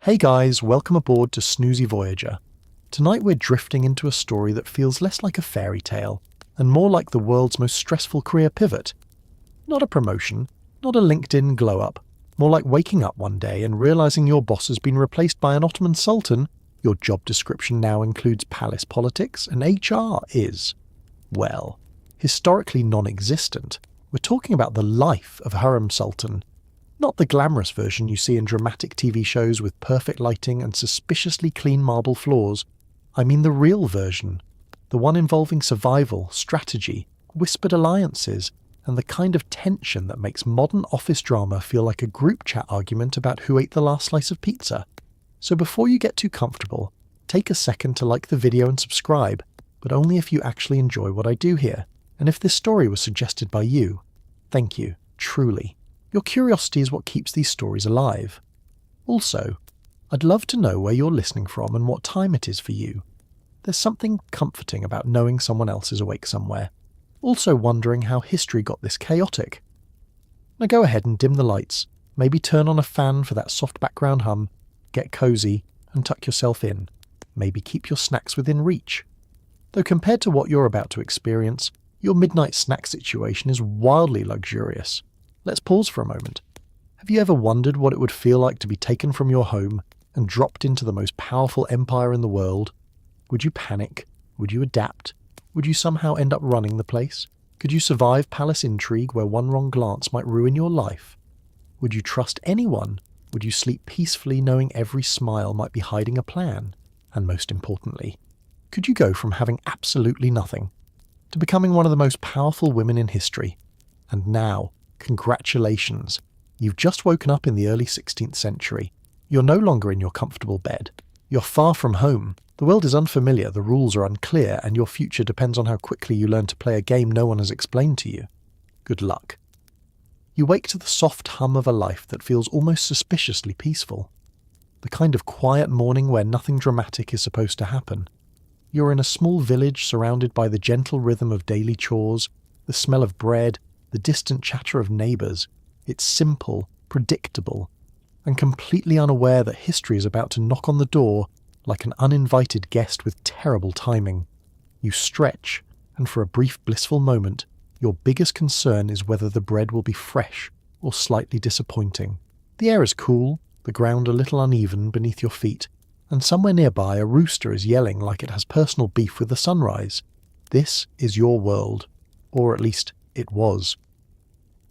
Hey guys, welcome aboard to Snoozy Voyager. Tonight we're drifting into a story that feels less like a fairy tale and more like the world's most stressful career pivot. Not a promotion, not a LinkedIn glow-up, more like waking up one day and realizing your boss has been replaced by an Ottoman Sultan, your job description now includes palace politics, and HR is, well, historically non-existent. We're talking about the life of Hürrem Sultan. Not the glamorous version you see in dramatic TV shows with perfect lighting and suspiciously clean marble floors. I mean the real version. The one involving survival, strategy, whispered alliances, and the kind of tension that makes modern office drama feel like a group chat argument about who ate the last slice of pizza. So before you get too comfortable, take a second to like the video and subscribe, but only if you actually enjoy what I do here. And if this story was suggested by you, thank you, truly. Your curiosity is what keeps these stories alive. Also, I'd love to know where you're listening from and what time it is for you. There's something comforting about knowing someone else is awake somewhere. Also wondering how history got this chaotic. Now go ahead and dim the lights, maybe turn on a fan for that soft background hum, get cozy and tuck yourself in. Maybe keep your snacks within reach. Though compared to what you're about to experience, your midnight snack situation is wildly luxurious. Let's pause for a moment. Have you ever wondered what it would feel like to be taken from your home and dropped into the most powerful empire in the world? Would you panic? Would you adapt? Would you somehow end up running the place? Could you survive palace intrigue where one wrong glance might ruin your life? Would you trust anyone? Would you sleep peacefully knowing every smile might be hiding a plan? And most importantly, could you go from having absolutely nothing to becoming one of the most powerful women in history? And now, congratulations, you've just woken up in the early 16th century. You're no longer in your comfortable bed. You're far from home. The world is unfamiliar, the rules are unclear, and your future depends on how quickly you learn to play a game no one has explained to you. Good luck. You wake to the soft hum of a life that feels almost suspiciously peaceful. The kind of quiet morning where nothing dramatic is supposed to happen. You're in a small village surrounded by the gentle rhythm of daily chores, the smell of bread, the distant chatter of neighbours. It's simple, predictable, and completely unaware that history is about to knock on the door like an uninvited guest with terrible timing. You stretch, and for a brief blissful moment, your biggest concern is whether the bread will be fresh or slightly disappointing. The air is cool, the ground a little uneven beneath your feet, and somewhere nearby a rooster is yelling like it has personal beef with the sunrise. This is your world, or at least it was.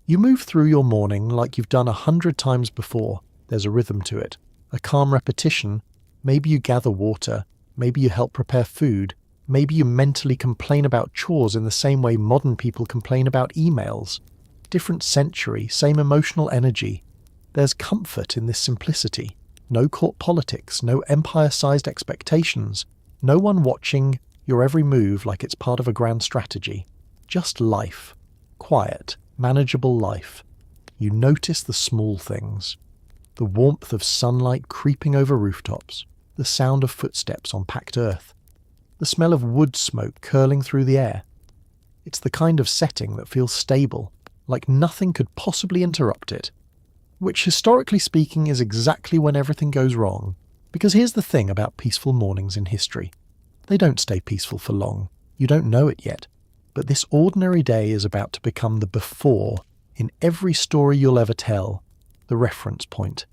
You move through your morning like you've done 100 times before. There's a rhythm to it, a calm repetition. Maybe you gather water, maybe you help prepare food, maybe you mentally complain about chores in the same way modern people complain about emails. Different century, same emotional energy. There's comfort in this simplicity. No court politics, no empire-sized expectations, no one watching your every move like it's part of a grand strategy. Just life. Quiet, manageable life. You notice the small things. The warmth of sunlight creeping over rooftops, the sound of footsteps on packed earth, the smell of wood smoke curling through the air. It's the kind of setting that feels stable, like nothing could possibly interrupt it. Which, historically speaking, is exactly when everything goes wrong. Because here's the thing about peaceful mornings in history. They don't stay peaceful for long. You don't know it yet. But this ordinary day is about to become the before in every story you'll ever tell, the reference point.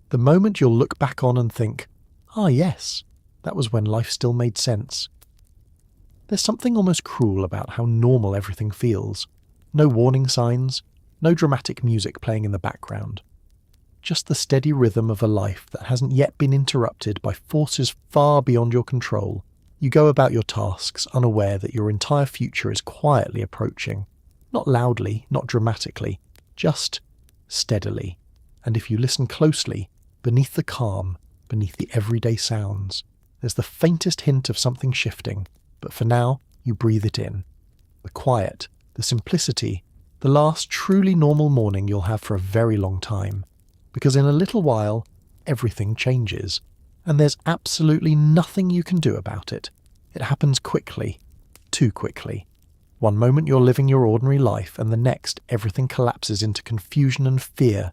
The moment you'll look back on and think, ah yes, that was when life still made sense. There's something almost cruel about how normal everything feels. No warning signs, no dramatic music playing in the background. Just the steady rhythm of a life that hasn't yet been interrupted by forces far beyond your control. You go about your tasks unaware that your entire future is quietly approaching. Not loudly, not dramatically, just steadily. And if you listen closely, beneath the calm, beneath the everyday sounds, there's the faintest hint of something shifting. But for now, you breathe it in. The quiet, the simplicity, the last truly normal morning you'll have for a very long time. Because in a little while, everything changes. And there's absolutely nothing you can do about it. It happens quickly, too quickly. One moment you're living your ordinary life, and the next everything collapses into confusion and fear.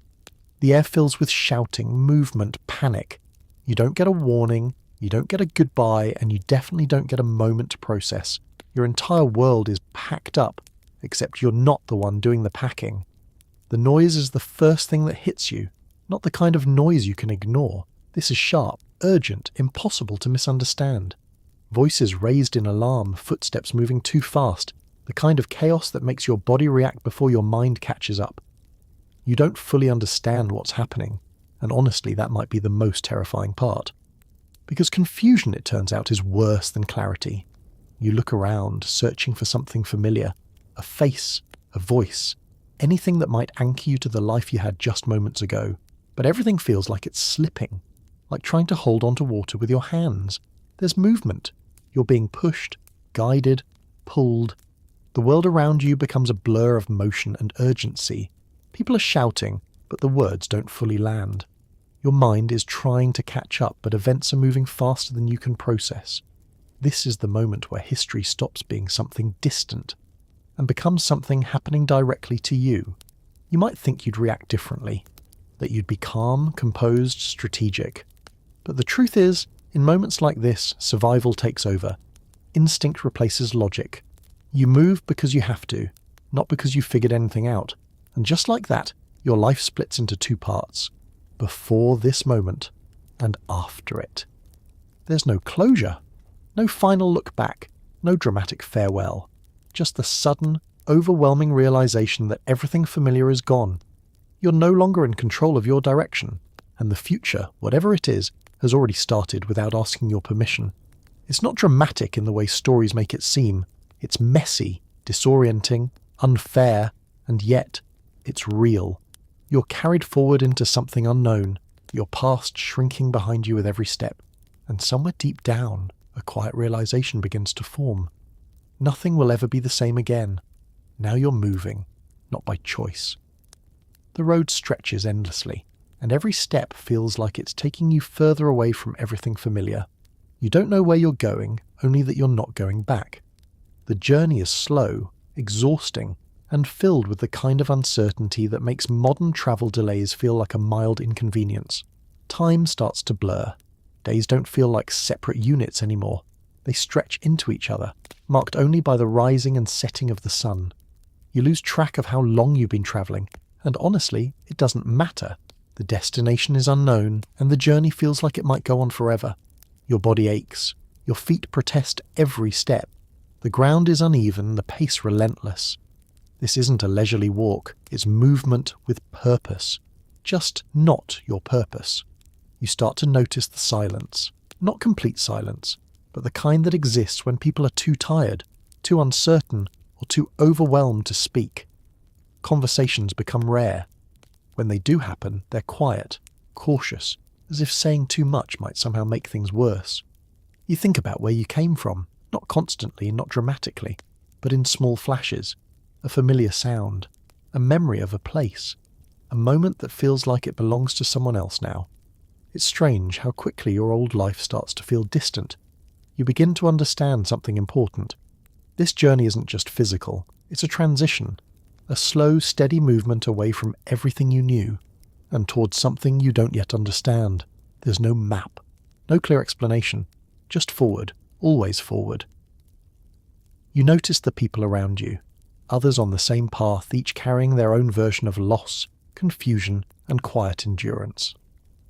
The air fills with shouting, movement, panic, You don't get a warning, you don't get a goodbye, and you definitely don't get a moment to process. Your entire world is packed up, except you're not the one doing the packing. The noise is the first thing that hits you, not the kind of noise you can ignore. This is sharp, urgent, impossible to misunderstand. Voices raised in alarm, footsteps moving too fast, the kind of chaos that makes your body react before your mind catches up. You don't fully understand what's happening, and honestly that might be the most terrifying part. Because confusion, it turns out, is worse than clarity. You look around, searching for something familiar, a face, a voice, anything that might anchor you to the life you had just moments ago, but everything feels like it's slipping, like trying to hold onto water with your hands. There's movement. You're being pushed, guided, pulled. The world around you becomes a blur of motion and urgency. People are shouting, but the words don't fully land. Your mind is trying to catch up, but events are moving faster than you can process. This is the moment where history stops being something distant and becomes something happening directly to you. You might think you'd react differently, that you'd be calm, composed, strategic. But the truth is, in moments like this, survival takes over. Instinct replaces logic. You move because you have to, not because you figured anything out. And just like that, your life splits into two parts. Before this moment and after it. There's no closure, no final look back, no dramatic farewell. Just the sudden, overwhelming realization that everything familiar is gone. You're no longer in control of your direction, and the future, whatever it is, has already started without asking your permission. It's not dramatic in the way stories make it seem. It's messy, disorienting, unfair, and yet it's real. You're carried forward into something unknown, your past shrinking behind you with every step, and somewhere deep down, a quiet realization begins to form. Nothing will ever be the same again. Now you're moving, not by choice. The road stretches endlessly, and every step feels like it's taking you further away from everything familiar. You don't know where you're going, only that you're not going back. The journey is slow, exhausting, and filled with the kind of uncertainty that makes modern travel delays feel like a mild inconvenience. Time starts to blur. Days don't feel like separate units anymore. They stretch into each other, marked only by the rising and setting of the sun. You lose track of how long you've been travelling, and honestly, it doesn't matter. The destination is unknown, and the journey feels like it might go on forever. Your body aches. Your feet protest every step. The ground is uneven, the pace relentless. This isn't a leisurely walk, it's movement with purpose. Just not your purpose. You start to notice the silence. Not complete silence, but the kind that exists when people are too tired, too uncertain, or too overwhelmed to speak. Conversations become rare. When they do happen, they're quiet, cautious, as if saying too much might somehow make things worse. You think about where you came from, not constantly, not dramatically, but in small flashes. A familiar sound, a memory of a place, a moment that feels like it belongs to someone else now. It's strange how quickly your old life starts to feel distant. You begin to understand something important. This journey isn't just physical, it's a transition, a slow, steady movement away from everything you knew, and towards something you don't yet understand. There's no map, no clear explanation, just forward, always forward. You notice the people around you, others on the same path, each carrying their own version of loss, confusion, and quiet endurance.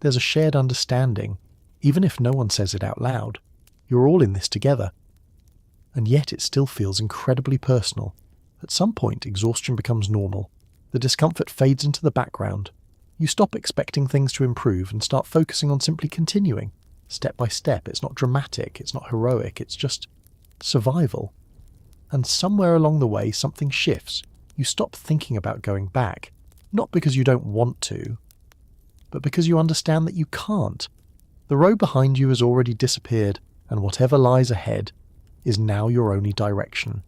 There's a shared understanding, even if no one says it out loud. You're all in this together. And yet it still feels incredibly personal. At some point, exhaustion becomes normal. The discomfort fades into the background. You stop expecting things to improve and start focusing on simply continuing. Step by step, it's not dramatic, it's not heroic, it's just survival. And somewhere along the way, something shifts. You stop thinking about going back, not because you don't want to, but because you understand that you can't. The road behind you has already disappeared, and whatever lies ahead is now your only direction.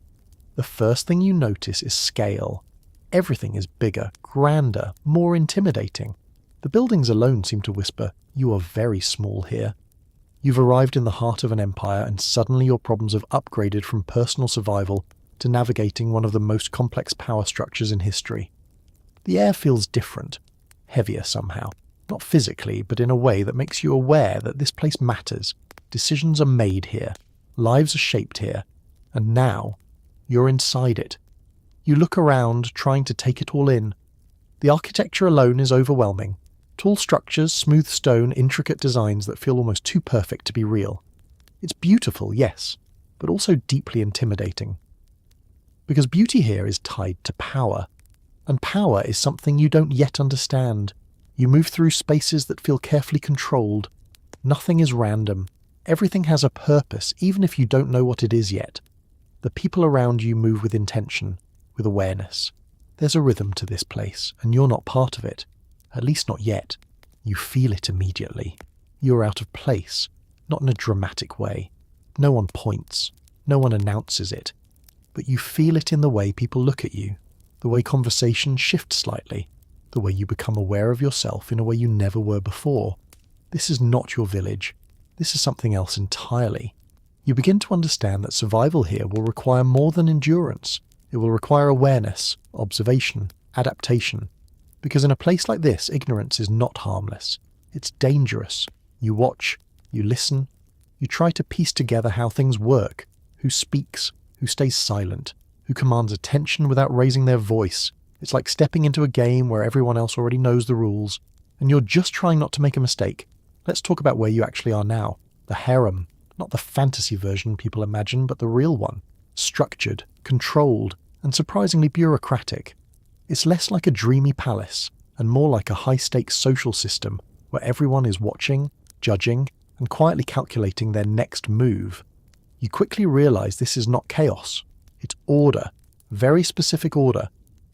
The first thing you notice is scale. Everything is bigger, grander, more intimidating. The buildings alone seem to whisper, "You are very small here." You've arrived in the heart of an empire, and suddenly your problems have upgraded from personal survival to navigating one of the most complex power structures in history. The air feels different, heavier somehow. Not physically, but in a way that makes you aware that this place matters. Decisions are made here. Lives are shaped here. And now, you're inside it. You look around, trying to take it all in. The architecture alone is overwhelming. Tall structures, smooth stone, intricate designs that feel almost too perfect to be real. It's beautiful, yes, but also deeply intimidating. Because beauty here is tied to power. And power is something you don't yet understand. You move through spaces that feel carefully controlled. Nothing is random. Everything has a purpose, even if you don't know what it is yet. The people around you move with intention, with awareness. There's a rhythm to this place, and you're not part of it. At least not yet. You feel it immediately. You're out of place, not in a dramatic way. No one points. No one announces it. But you feel it in the way people look at you, the way conversations shift slightly, the way you become aware of yourself in a way you never were before. This is not your village. This is something else entirely. You begin to understand that survival here will require more than endurance. It will require awareness, observation, adaptation. Because in a place like this, ignorance is not harmless. It's dangerous. You watch, you listen, you try to piece together how things work, who speaks, who stays silent, who commands attention without raising their voice. It's like stepping into a game where everyone else already knows the rules, and you're just trying not to make a mistake. Let's talk about where you actually are now. The harem. Not the fantasy version people imagine, but the real one. Structured, controlled, and surprisingly bureaucratic. It's less like a dreamy palace, and more like a high-stakes social system where everyone is watching, judging, and quietly calculating their next move. You quickly realize this is not chaos. It's order. Very specific order.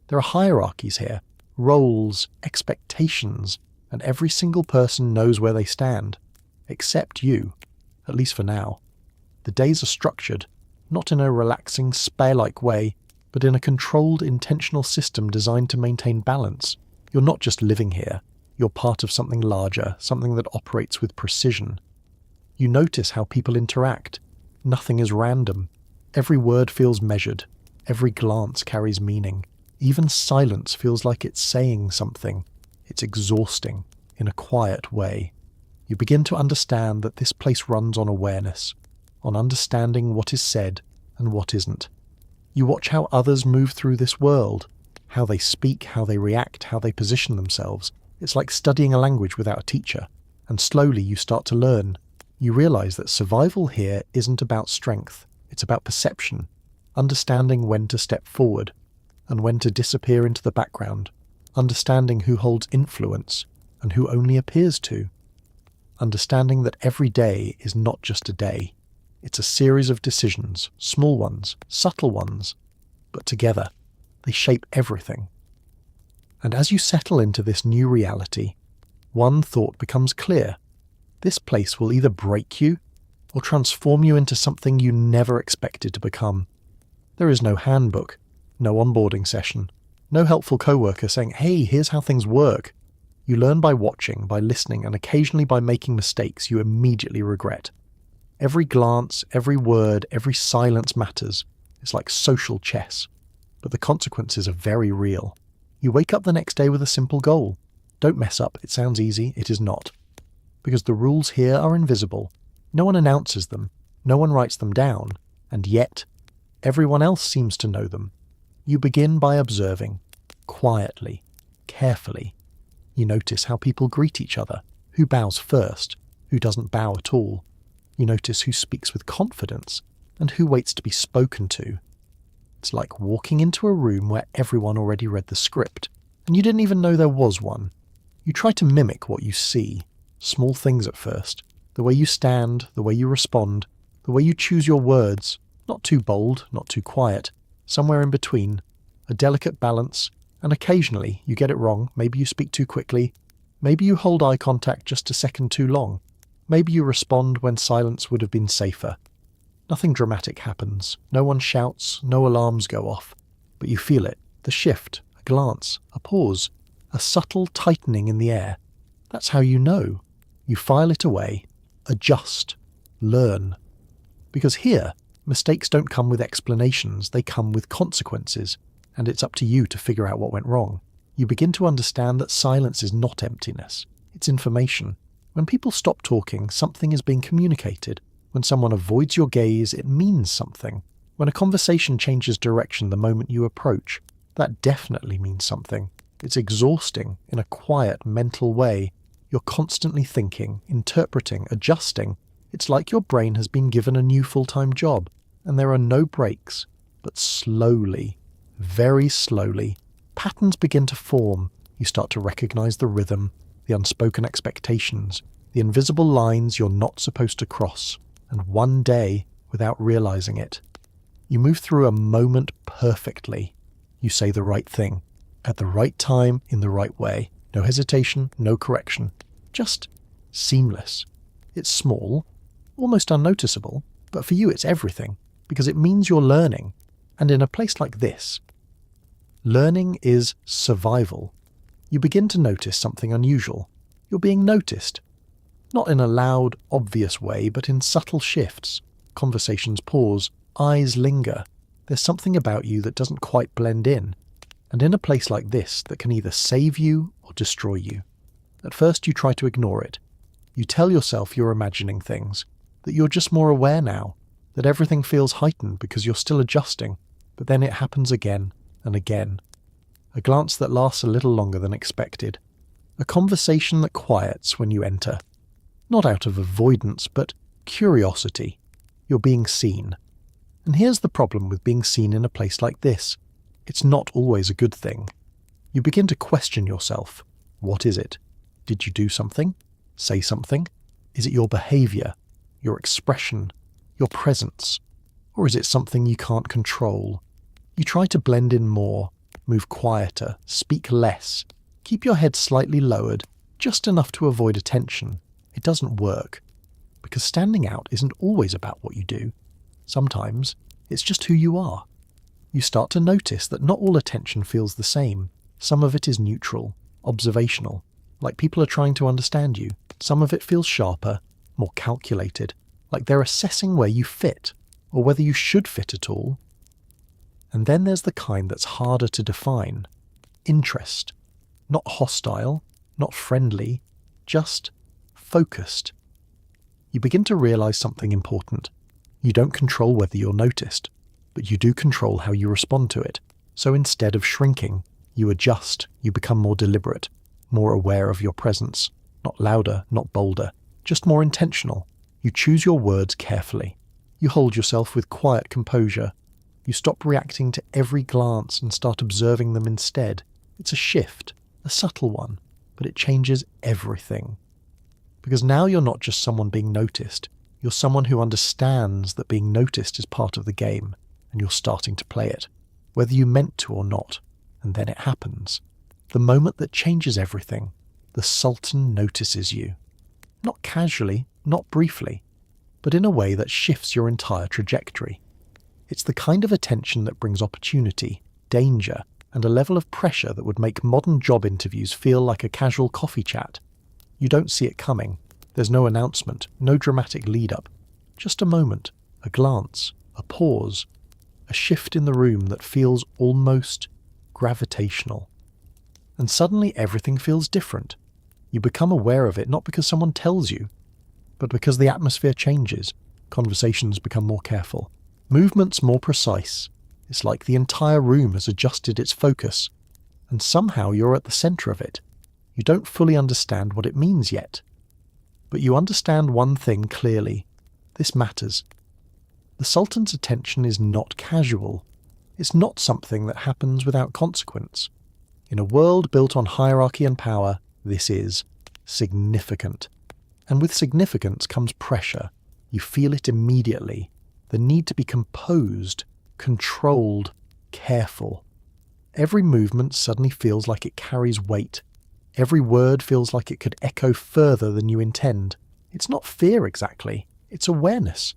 There are hierarchies here, roles, expectations, and every single person knows where they stand. Except you. At least for now. The days are structured, not in a relaxing, spare-like way, but in a controlled, intentional system designed to maintain balance. You're not just living here. You're part of something larger, something that operates with precision. You notice how people interact. Nothing is random. Every word feels measured. Every glance carries meaning. Even silence feels like it's saying something. It's exhausting, in a quiet way. You begin to understand that this place runs on awareness, on understanding what is said and what isn't. You watch how others move through this world, how they speak, how they react, how they position themselves. It's like studying a language without a teacher, and slowly you start to learn. You realize that survival here isn't about strength, it's about perception, understanding when to step forward, and when to disappear into the background, understanding who holds influence and who only appears to. Understanding that every day is not just a day. It's a series of decisions, small ones, subtle ones, but together, they shape everything. And as you settle into this new reality, one thought becomes clear. This place will either break you or transform you into something you never expected to become. There is no handbook, no onboarding session, no helpful coworker saying, "Hey, here's how things work." You learn by watching, by listening, and occasionally by making mistakes you immediately regret. Every glance, every word, every silence matters. It's like social chess. But the consequences are very real. You wake up the next day with a simple goal. Don't mess up. It sounds easy. It is not. Because the rules here are invisible. No one announces them. No one writes them down. And yet, everyone else seems to know them. You begin by observing. Quietly. Carefully. You notice how people greet each other, who bows first, who doesn't bow at all. You notice who speaks with confidence, and who waits to be spoken to. It's like walking into a room where everyone already read the script, and you didn't even know there was one. You try to mimic what you see, small things at first, the way you stand, the way you respond, the way you choose your words, not too bold, not too quiet, somewhere in between, a delicate balance. And occasionally you get it wrong. Maybe you speak too quickly. Maybe you hold eye contact just a second too long. Maybe you respond when silence would have been safer. Nothing dramatic happens. No one shouts, no alarms go off. But you feel it. The shift, a glance, a pause, a subtle tightening in the air. That's how you know. You file it away, adjust, learn. Because here, mistakes don't come with explanations, they come with consequences. And it's up to you to figure out what went wrong. You begin to understand that silence is not emptiness. It's information. When people stop talking, something is being communicated. When someone avoids your gaze, it means something. When a conversation changes direction the moment you approach, that definitely means something. It's exhausting in a quiet, mental way. You're constantly thinking, interpreting, adjusting. It's like your brain has been given a new full-time job, and there are no breaks. But slowly, very slowly, patterns begin to form. You start to recognize the rhythm, the unspoken expectations, the invisible lines you're not supposed to cross. And one day, without realizing it, you move through a moment perfectly. You say the right thing, at the right time, in the right way. No hesitation, no correction. Just seamless. It's small, almost unnoticeable, but for you it's everything, because it means you're learning. And in a place like this, learning is survival. You begin to notice something unusual. You're being noticed. Not in a loud, obvious way, but in subtle shifts. Conversations pause, eyes linger. There's something about you that doesn't quite blend in. And in a place like this that can either save you or destroy you. At first you try to ignore it. You tell yourself you're imagining things, that you're just more aware now, that everything feels heightened because you're still adjusting, but then it happens again and again. A glance that lasts a little longer than expected. A conversation that quiets when you enter. Not out of avoidance, but curiosity. You're being seen. And here's the problem with being seen in a place like this. It's not always a good thing. You begin to question yourself. What is it? Did you do something? Say something? Is it your behavior, your expression, your presence? Or is it something you can't control? You try to blend in more, move quieter, speak less, keep your head slightly lowered, just enough to avoid attention. It doesn't work. Because standing out isn't always about what you do. Sometimes it's just who you are. You start to notice that not all attention feels the same. Some of it is neutral, observational, like people are trying to understand you. Some of it feels sharper, more calculated, like they're assessing where you fit, or whether you should fit at all. And then there's the kind that's harder to define. Interest. Not hostile, not friendly, just focused. You begin to realize something important. You don't control whether you're noticed, but you do control how you respond to it. So instead of shrinking, you adjust, you become more deliberate, more aware of your presence, not louder, not bolder, just more intentional. You choose your words carefully. You hold yourself with quiet composure. You stop reacting to every glance and start observing them instead. It's a shift, a subtle one, but it changes everything. Because now you're not just someone being noticed, you're someone who understands that being noticed is part of the game, and you're starting to play it, whether you meant to or not, and then it happens. The moment that changes everything, the Sultan notices you. Not casually, not briefly, but in a way that shifts your entire trajectory. It's the kind of attention that brings opportunity, danger, and a level of pressure that would make modern job interviews feel like a casual coffee chat. You don't see it coming. There's no announcement, no dramatic lead-up. Just a moment, a glance, a pause, a shift in the room that feels almost gravitational. And suddenly everything feels different. You become aware of it not because someone tells you, but because the atmosphere changes. Conversations become more careful. Movements more precise. It's like the entire room has adjusted its focus, and somehow you're at the center of it. You don't fully understand what it means yet, but you understand one thing clearly. This matters. The Sultan's attention is not casual. It's not something that happens without consequence. In a world built on hierarchy and power, this is significant. And with significance comes pressure. You feel it immediately. The need to be composed, controlled, careful. Every movement suddenly feels like it carries weight. Every word feels like it could echo further than you intend. It's not fear exactly, it's awareness.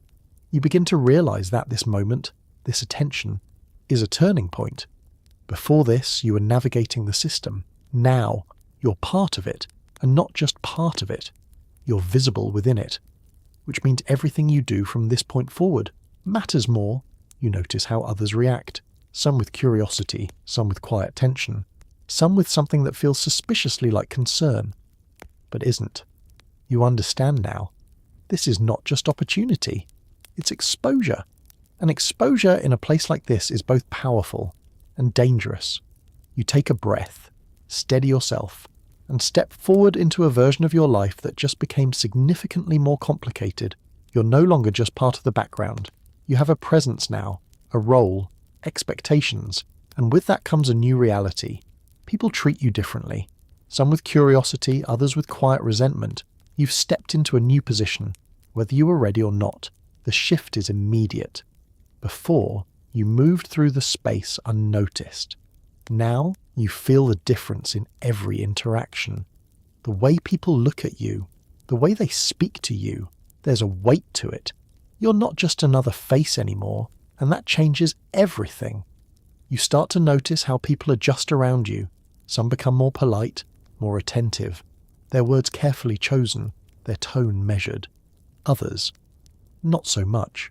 You begin to realize that this moment, this attention, is a turning point. Before this, you were navigating the system. Now, you're part of it, and not just part of it. You're visible within it, which means everything you do from this point forward matters more. You notice how others react, some with curiosity, some with quiet tension, some with something that feels suspiciously like concern. but isn't. You understand now. This is not just opportunity. It's exposure. And exposure in a place like this is both powerful and dangerous. You take a breath, steady yourself, and step forward into a version of your life that just became significantly more complicated. You're no longer just part of the background. You have a presence now, a role, expectations, and with that comes a new reality. People treat you differently. Some with curiosity, others with quiet resentment. You've stepped into a new position. Whether you were ready or not, the shift is immediate. Before, you moved through the space unnoticed. Now, you feel the difference in every interaction. The way people look at you, the way they speak to you, there's a weight to it. You're not just another face anymore, and that changes everything. You start to notice how people adjust around you. Some become more polite, more attentive, their words carefully chosen, their tone measured. Others, not so much.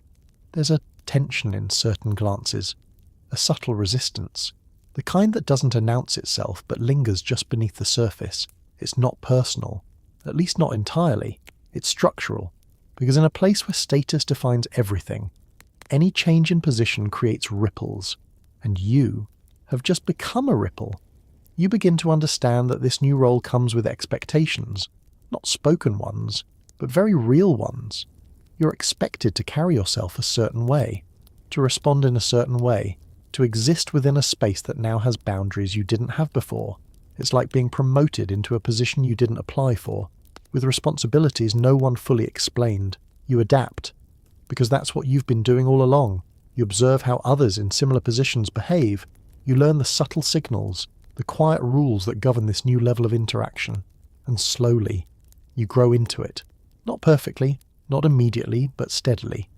There's a tension in certain glances, a subtle resistance, the kind that doesn't announce itself but lingers just beneath the surface. It's not personal, at least not entirely. It's structural, because in a place where status defines everything, any change in position creates ripples, and you have just become a ripple. You begin to understand that this new role comes with expectations, not spoken ones, but very real ones. You're expected to carry yourself a certain way, to respond in a certain way, to exist within a space that now has boundaries you didn't have before. It's like being promoted into a position you didn't apply for, with responsibilities no one fully explained. You adapt, because that's what you've been doing all along. You observe how others in similar positions behave. You learn the subtle signals, the quiet rules that govern this new level of interaction. And slowly, you grow into it. Not perfectly, not immediately, but steadily.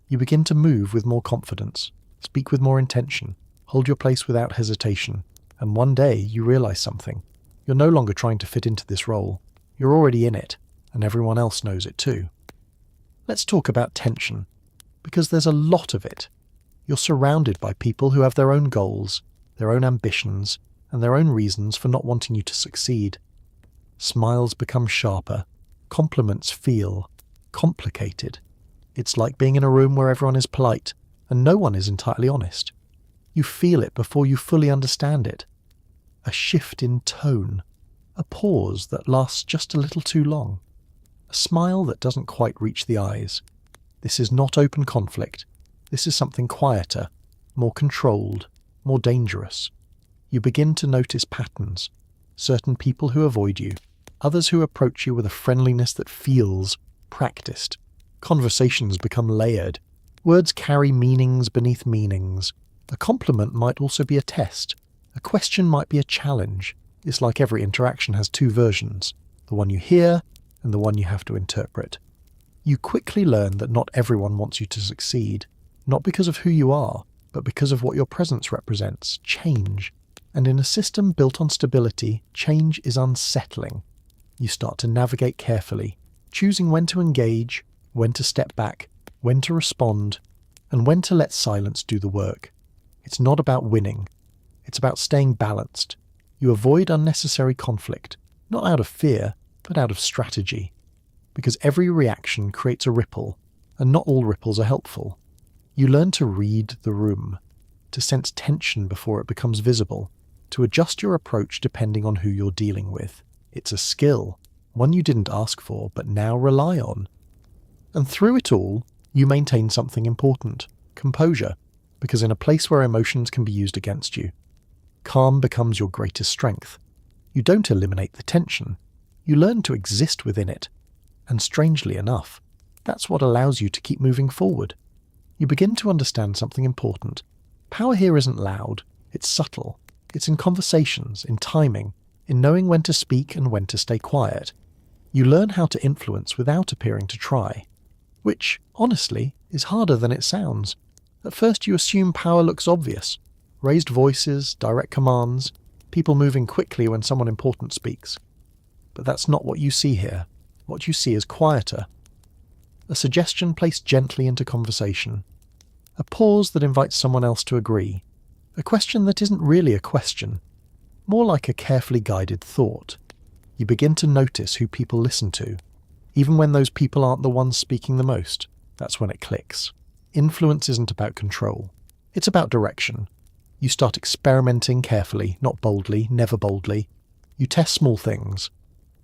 You begin to move with more confidence, speak with more intention, hold your place without hesitation. And one day you realize something. You're no longer trying to fit into this role. You're already in it, and everyone else knows it too. Let's talk about tension, because there's a lot of it. You're surrounded by people who have their own goals, their own ambitions, and their own reasons for not wanting you to succeed. Smiles become sharper, compliments feel complicated. It's like being in a room where everyone is polite, and no one is entirely honest. You feel it before you fully understand it. A shift in tone, a pause that lasts just a little too long, a smile that doesn't quite reach the eyes. This is not open conflict. This is something quieter, more controlled, more dangerous. You begin to notice patterns, certain people who avoid you, others who approach you with a friendliness that feels practiced. Conversations become layered. Words carry meanings beneath meanings. A compliment might also be a test. A question might be a challenge. It's like every interaction has two versions, the one you hear and the one you have to interpret. You quickly learn that not everyone wants you to succeed, not because of who you are, but because of what your presence represents, change. And in a system built on stability, change is unsettling. You start to navigate carefully, choosing when to engage, when to step back, when to respond, and when to let silence do the work. It's not about winning. It's about staying balanced. You avoid unnecessary conflict, not out of fear, but out of strategy. Because every reaction creates a ripple, and not all ripples are helpful. You learn to read the room, to sense tension before it becomes visible, to adjust your approach depending on who you're dealing with. It's a skill, one you didn't ask for but now rely on. And through it all, you maintain something important, composure, because in a place where emotions can be used against you, calm becomes your greatest strength. You don't eliminate the tension, you learn to exist within it. And strangely enough, that's what allows you to keep moving forward. You begin to understand something important. Power here isn't loud, it's subtle. It's in conversations, in timing, in knowing when to speak and when to stay quiet. You learn how to influence without appearing to try, which, honestly, is harder than it sounds. At first you assume power looks obvious. Raised voices, direct commands, people moving quickly when someone important speaks. But that's not what you see here. What you see is quieter. A suggestion placed gently into conversation. A pause that invites someone else to agree. A question that isn't really a question, more like a carefully guided thought. You begin to notice who people listen to. Even when those people aren't the ones speaking the most, that's when it clicks. Influence isn't about control. It's about direction. You start experimenting carefully, not boldly, never boldly. You test small things.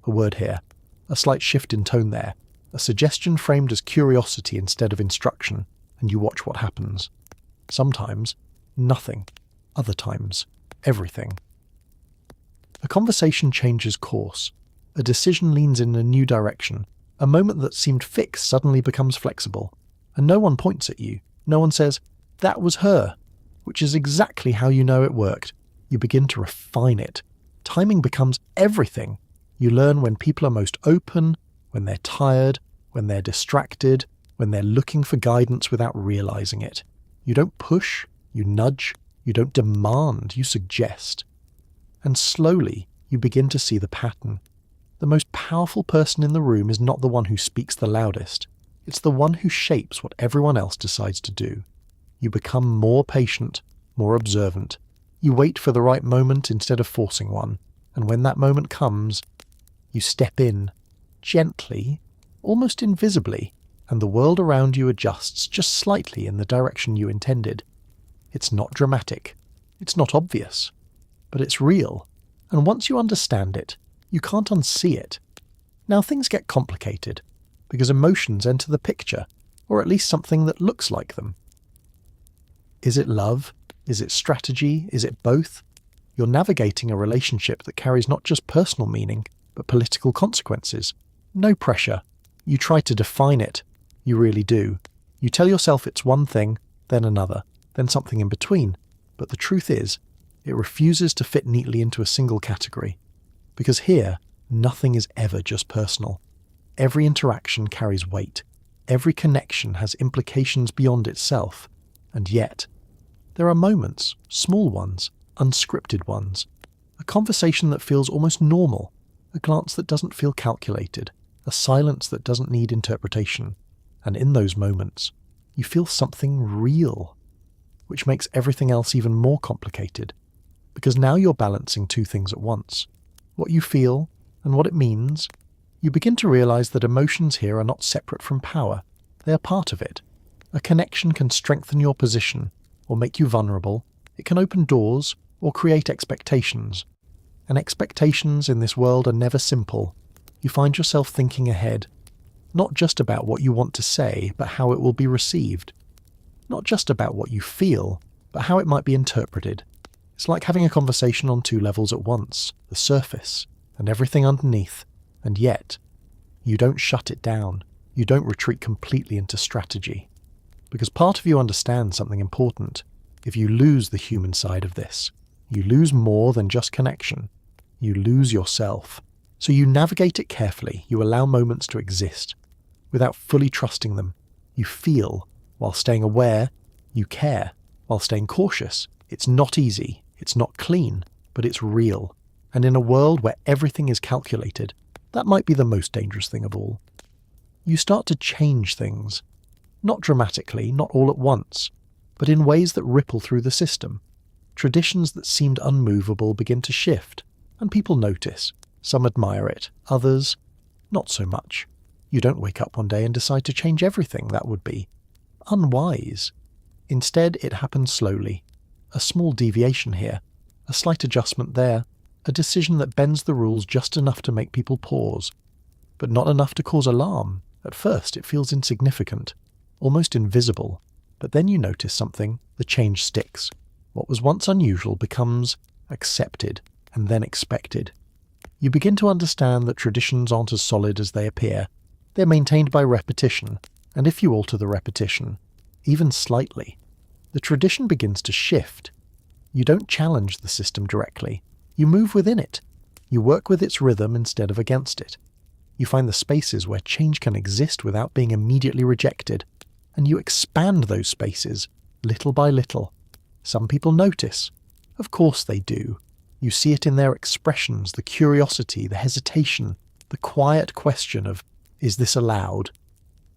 A word here, a slight shift in tone there, a suggestion framed as curiosity instead of instruction, and you watch what happens. Sometimes, nothing. Other times, everything. A conversation changes course. A decision leans in a new direction. A moment that seemed fixed suddenly becomes flexible. And no one points at you. No one says, "That was her," which is exactly how you know it worked. You begin to refine it. Timing becomes everything. You learn when people are most open, when they're tired, when they're distracted, when they're looking for guidance without realizing it. You don't push, you nudge, you don't demand, you suggest. And slowly, you begin to see the pattern. The most powerful person in the room is not the one who speaks the loudest. It's the one who shapes what everyone else decides to do. You become more patient, more observant. You wait for the right moment instead of forcing one. And when that moment comes, you step in, gently, almost invisibly, and the world around you adjusts just slightly in the direction you intended. It's not dramatic. It's not obvious. But it's real. And once you understand it, you can't unsee it. Now things get complicated, because emotions enter the picture, or at least something that looks like them. Is it love? Is it strategy? Is it both? You're navigating a relationship that carries not just personal meaning, but political consequences. No pressure. You try to define it. You really do. You tell yourself it's one thing, then another, then something in between. But the truth is, it refuses to fit neatly into a single category. Because here, nothing is ever just personal. Every interaction carries weight. Every connection has implications beyond itself. And yet, there are moments, small ones, unscripted ones. A conversation that feels almost normal. A glance that doesn't feel calculated. A silence that doesn't need interpretation. And in those moments, you feel something real, which makes everything else even more complicated. Because now you're balancing two things at once. What you feel and what it means. You begin to realize that emotions here are not separate from power. They are part of it. A connection can strengthen your position or make you vulnerable. It can open doors or create expectations. And expectations in this world are never simple. You find yourself thinking ahead, not just about what you want to say, but how it will be received. Not just about what you feel, but how it might be interpreted. It's like having a conversation on two levels at once, the surface and everything underneath, and yet, you don't shut it down. You don't retreat completely into strategy. Because part of you understands something important. If you lose the human side of this, you lose more than just connection. You lose yourself. So you navigate it carefully. You allow moments to exist. Without fully trusting them, you feel while staying aware. You care while staying cautious. It's not easy. It's not clean, but it's real. And in a world where everything is calculated, that might be the most dangerous thing of all. You start to change things. Not dramatically, not all at once, but in ways that ripple through the system. Traditions that seemed unmovable begin to shift, and people notice. Some admire it, others, not so much. You don't wake up one day and decide to change everything. That would be unwise. Instead, it happens slowly. A small deviation here, a slight adjustment there, a decision that bends the rules just enough to make people pause, but not enough to cause alarm. At first, it feels insignificant, almost invisible, but then you notice something. The change sticks. What was once unusual becomes accepted and then expected. You begin to understand that traditions aren't as solid as they appear. They're maintained by repetition, and if you alter the repetition, even slightly, the tradition begins to shift. You don't challenge the system directly. You move within it. You work with its rhythm instead of against it. You find the spaces where change can exist without being immediately rejected, and you expand those spaces, little by little. Some people notice. Of course they do. You see it in their expressions, the curiosity, the hesitation, the quiet question of, is this allowed?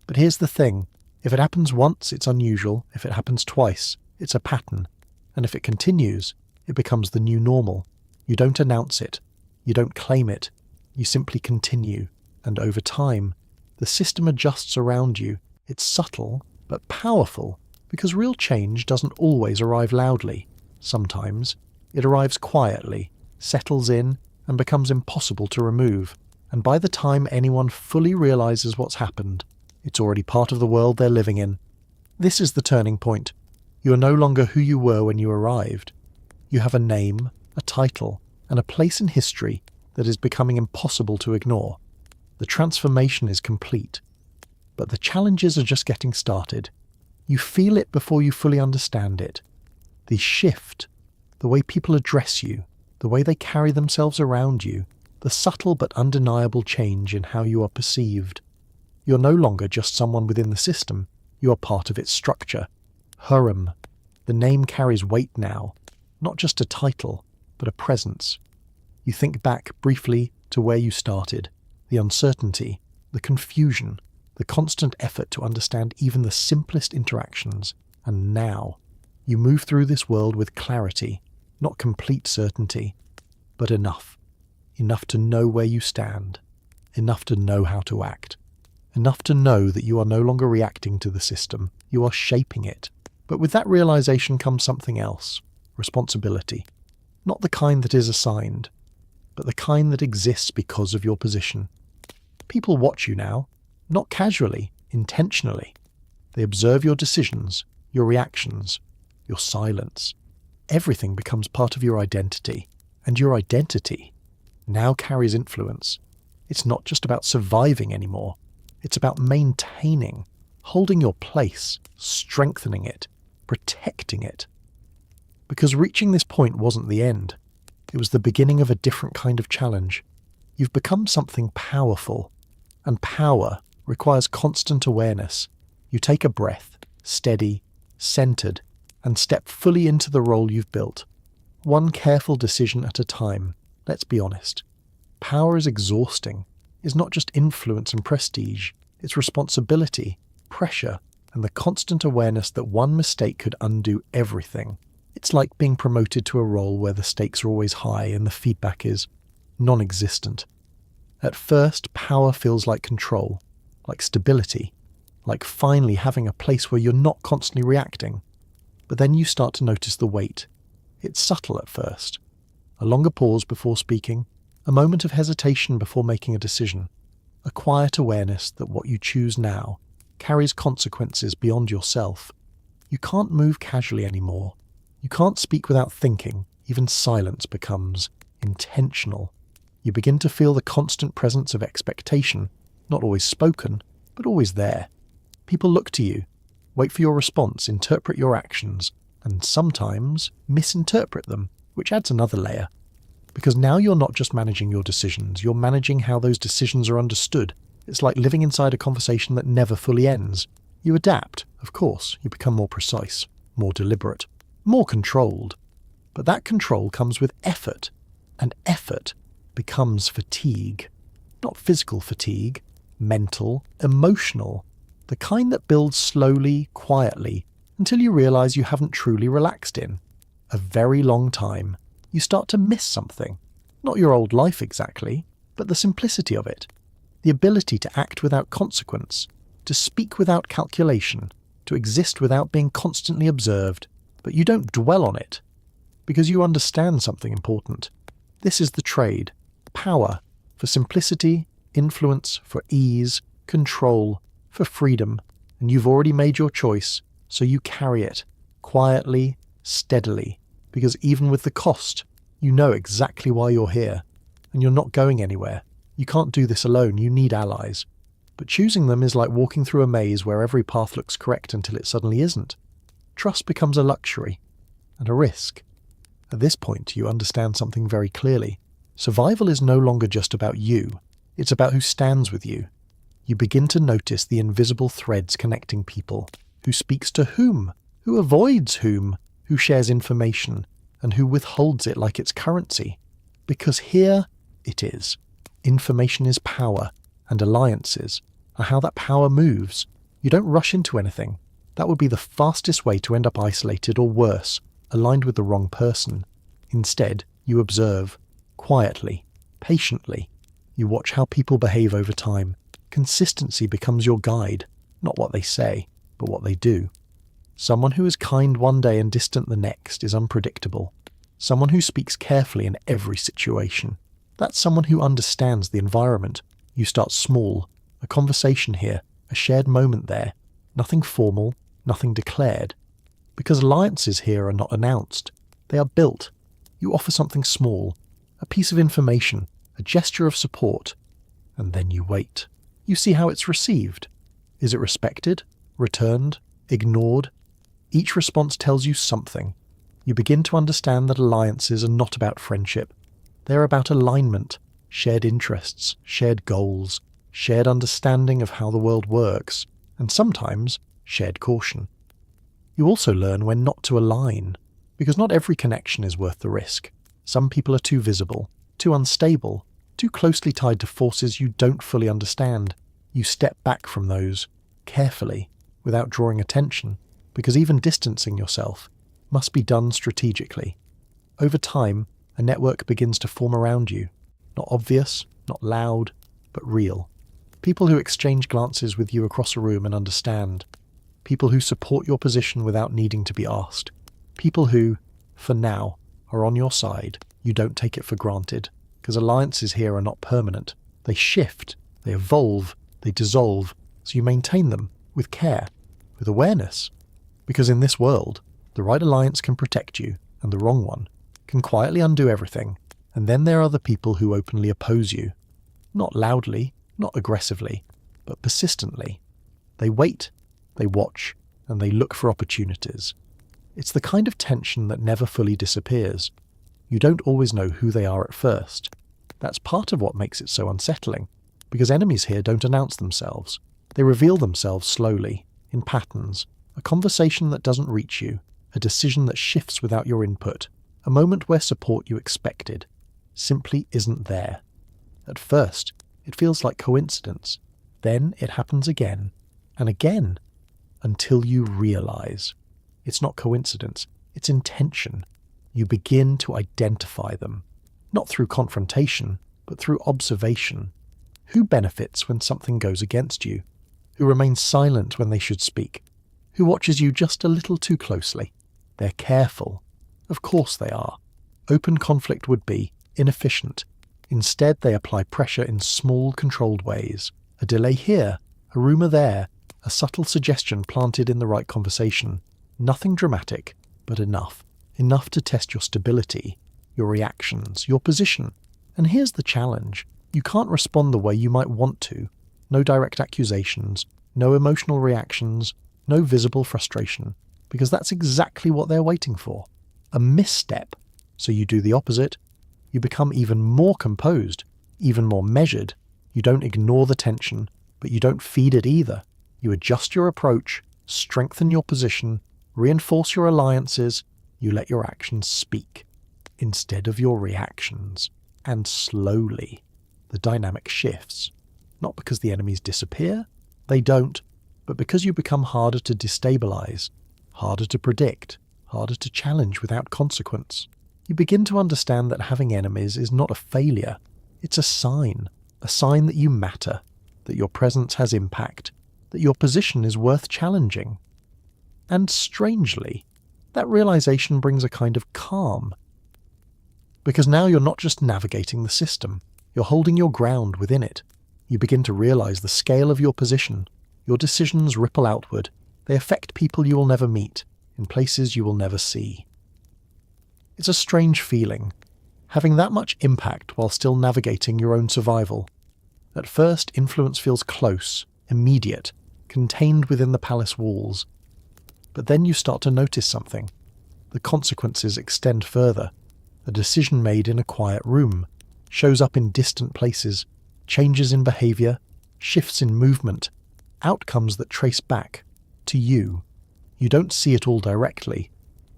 But here's the thing. If it happens once, it's unusual. If it happens twice, it's a pattern. And if it continues, it becomes the new normal. You don't announce it. You don't claim it. You simply continue, and over time, the system adjusts around you. It's subtle, but powerful, because real change doesn't always arrive loudly. Sometimes, it arrives quietly, settles in, and becomes impossible to remove. And by the time anyone fully realizes what's happened, it's already part of the world they're living in. This is the turning point. You are no longer who you were when you arrived. You have a name, a title, and a place in history that is becoming impossible to ignore. The transformation is complete. But the challenges are just getting started. You feel it before you fully understand it. The shift, the way people address you, the way they carry themselves around you, the subtle but undeniable change in how you are perceived. You're no longer just someone within the system, you are part of its structure. Hurrem. The name carries weight now, not just a title, but a presence. You think back briefly to where you started, the uncertainty, the confusion, the constant effort to understand even the simplest interactions, and now you move through this world with clarity, not complete certainty, but enough. Enough to know where you stand, enough to know how to act, enough to know that you are no longer reacting to the system, you are shaping it. But with that realization comes something else, responsibility. Not the kind that is assigned, but the kind that exists because of your position. People watch you now, not casually, intentionally. They observe your decisions, your reactions, your silence. Everything becomes part of your identity, and your identity now carries influence. It's not just about surviving anymore. It's about maintaining, holding your place, strengthening it, protecting it. Because reaching this point wasn't the end. It was the beginning of a different kind of challenge. You've become something powerful, and power requires constant awareness. You take a breath, steady, centered, and step fully into the role you've built. One careful decision at a time. Let's be honest. Power is exhausting. It's not just influence and prestige. It's responsibility, pressure, and the constant awareness that one mistake could undo everything. It's like being promoted to a role where the stakes are always high and the feedback is non-existent. At first, power feels like control, like stability, like finally having a place where you're not constantly reacting. But then you start to notice the weight. It's subtle at first. A longer pause before speaking, a moment of hesitation before making a decision, a quiet awareness that what you choose now carries consequences beyond yourself. You can't move casually anymore. You can't speak without thinking. Even silence becomes intentional. You begin to feel the constant presence of expectation, not always spoken, but always there. People look to you, wait for your response, interpret your actions, and sometimes misinterpret them, which adds another layer. Because now you're not just managing your decisions, you're managing how those decisions are understood. It's like living inside a conversation that never fully ends. You adapt, of course, you become more precise, more deliberate, more controlled. But that control comes with effort, and effort becomes fatigue. Not physical fatigue, mental, emotional, the kind that builds slowly, quietly, until you realize you haven't truly relaxed in a very long time. You start to miss something. Not your old life exactly, but the simplicity of it. The ability to act without consequence, to speak without calculation, to exist without being constantly observed. But you don't dwell on it, because you understand something important. This is the trade. Power for simplicity, influence for ease, control for freedom. And you've already made your choice, so you carry it, quietly, steadily. Because even with the cost, you know exactly why you're here, and you're not going anywhere. You can't do this alone, you need allies. But choosing them is like walking through a maze where every path looks correct until it suddenly isn't. Trust becomes a luxury, and a risk. At this point, you understand something very clearly. Survival is no longer just about you, it's about who stands with you. You begin to notice the invisible threads connecting people. Who speaks to whom? Who avoids whom? Who shares information, and who withholds it like it's currency. Because here it is. Information is power, and alliances are how that power moves. You don't rush into anything. That would be the fastest way to end up isolated or worse, aligned with the wrong person. Instead, you observe, quietly, patiently, You watch how people behave over time. Consistency becomes your guide, not what they say, but what they do. Someone who is kind one day and distant the next is unpredictable. Someone who speaks carefully in every situation. That's someone who understands the environment. You start small, a conversation here, a shared moment there. Nothing formal, nothing declared. Because alliances here are not announced. They are built. You offer something small, a piece of information, a gesture of support, and then you wait. You see how it's received. Is it respected, returned, ignored? Each response tells you something. You begin to understand that alliances are not about friendship. They're about alignment, shared interests, shared goals, shared understanding of how the world works, and sometimes shared caution. You also learn when not to align, because not every connection is worth the risk. Some people are too visible, too unstable, too closely tied to forces you don't fully understand. You step back from those, carefully, without drawing attention, because even distancing yourself must be done strategically. Over time, a network begins to form around you, not obvious, not loud, but real. People who exchange glances with you across a room and understand. People who support your position without needing to be asked. People who, for now, are on your side. You don't take it for granted, because alliances here are not permanent. They shift, they evolve, they dissolve, so you maintain them with care, with awareness. Because in this world, the right alliance can protect you, and the wrong one can quietly undo everything. And then there are the people who openly oppose you. Not loudly, not aggressively, but persistently. They wait, they watch, and they look for opportunities. It's the kind of tension that never fully disappears. You don't always know who they are at first. That's part of what makes it so unsettling, because enemies here don't announce themselves. They reveal themselves slowly, in patterns, a conversation that doesn't reach you, a decision that shifts without your input, a moment where support you expected simply isn't there. At first, it feels like coincidence. Then it happens again, and again, until you realize. It's not coincidence, it's intention. You begin to identify them, not through confrontation, but through observation. Who benefits when something goes against you? Who remains silent when they should speak? Who watches you just a little too closely? They're careful. Of course they are. Open conflict would be inefficient. Instead, they apply pressure in small, controlled ways. A delay here, a rumour there, a subtle suggestion planted in the right conversation. Nothing dramatic, but enough. Enough to test your stability, your reactions, your position. And here's the challenge. You can't respond the way you might want to. No direct accusations, no emotional reactions, no visible frustration, because that's exactly what they're waiting for. A misstep. So you do the opposite. You become even more composed, even more measured. You don't ignore the tension, but you don't feed it either. You adjust your approach, strengthen your position, reinforce your alliances. You let your actions speak instead of your reactions. And slowly, the dynamic shifts. Not because the enemies disappear, they don't, but because you become harder to destabilize, harder to predict, harder to challenge without consequence. You begin to understand that having enemies is not a failure. It's a sign that you matter, that your presence has impact, that your position is worth challenging. And strangely, that realization brings a kind of calm. Because now you're not just navigating the system, you're holding your ground within it. You begin to realize the scale of your position. Your decisions ripple outward. They affect people you will never meet, in places you will never see. It's a strange feeling, having that much impact while still navigating your own survival. At first, influence feels close, immediate, contained within the palace walls. But then you start to notice something. The consequences extend further. A decision made in a quiet room shows up in distant places, changes in behavior, shifts in movement, outcomes that trace back to you. You don't see it all directly,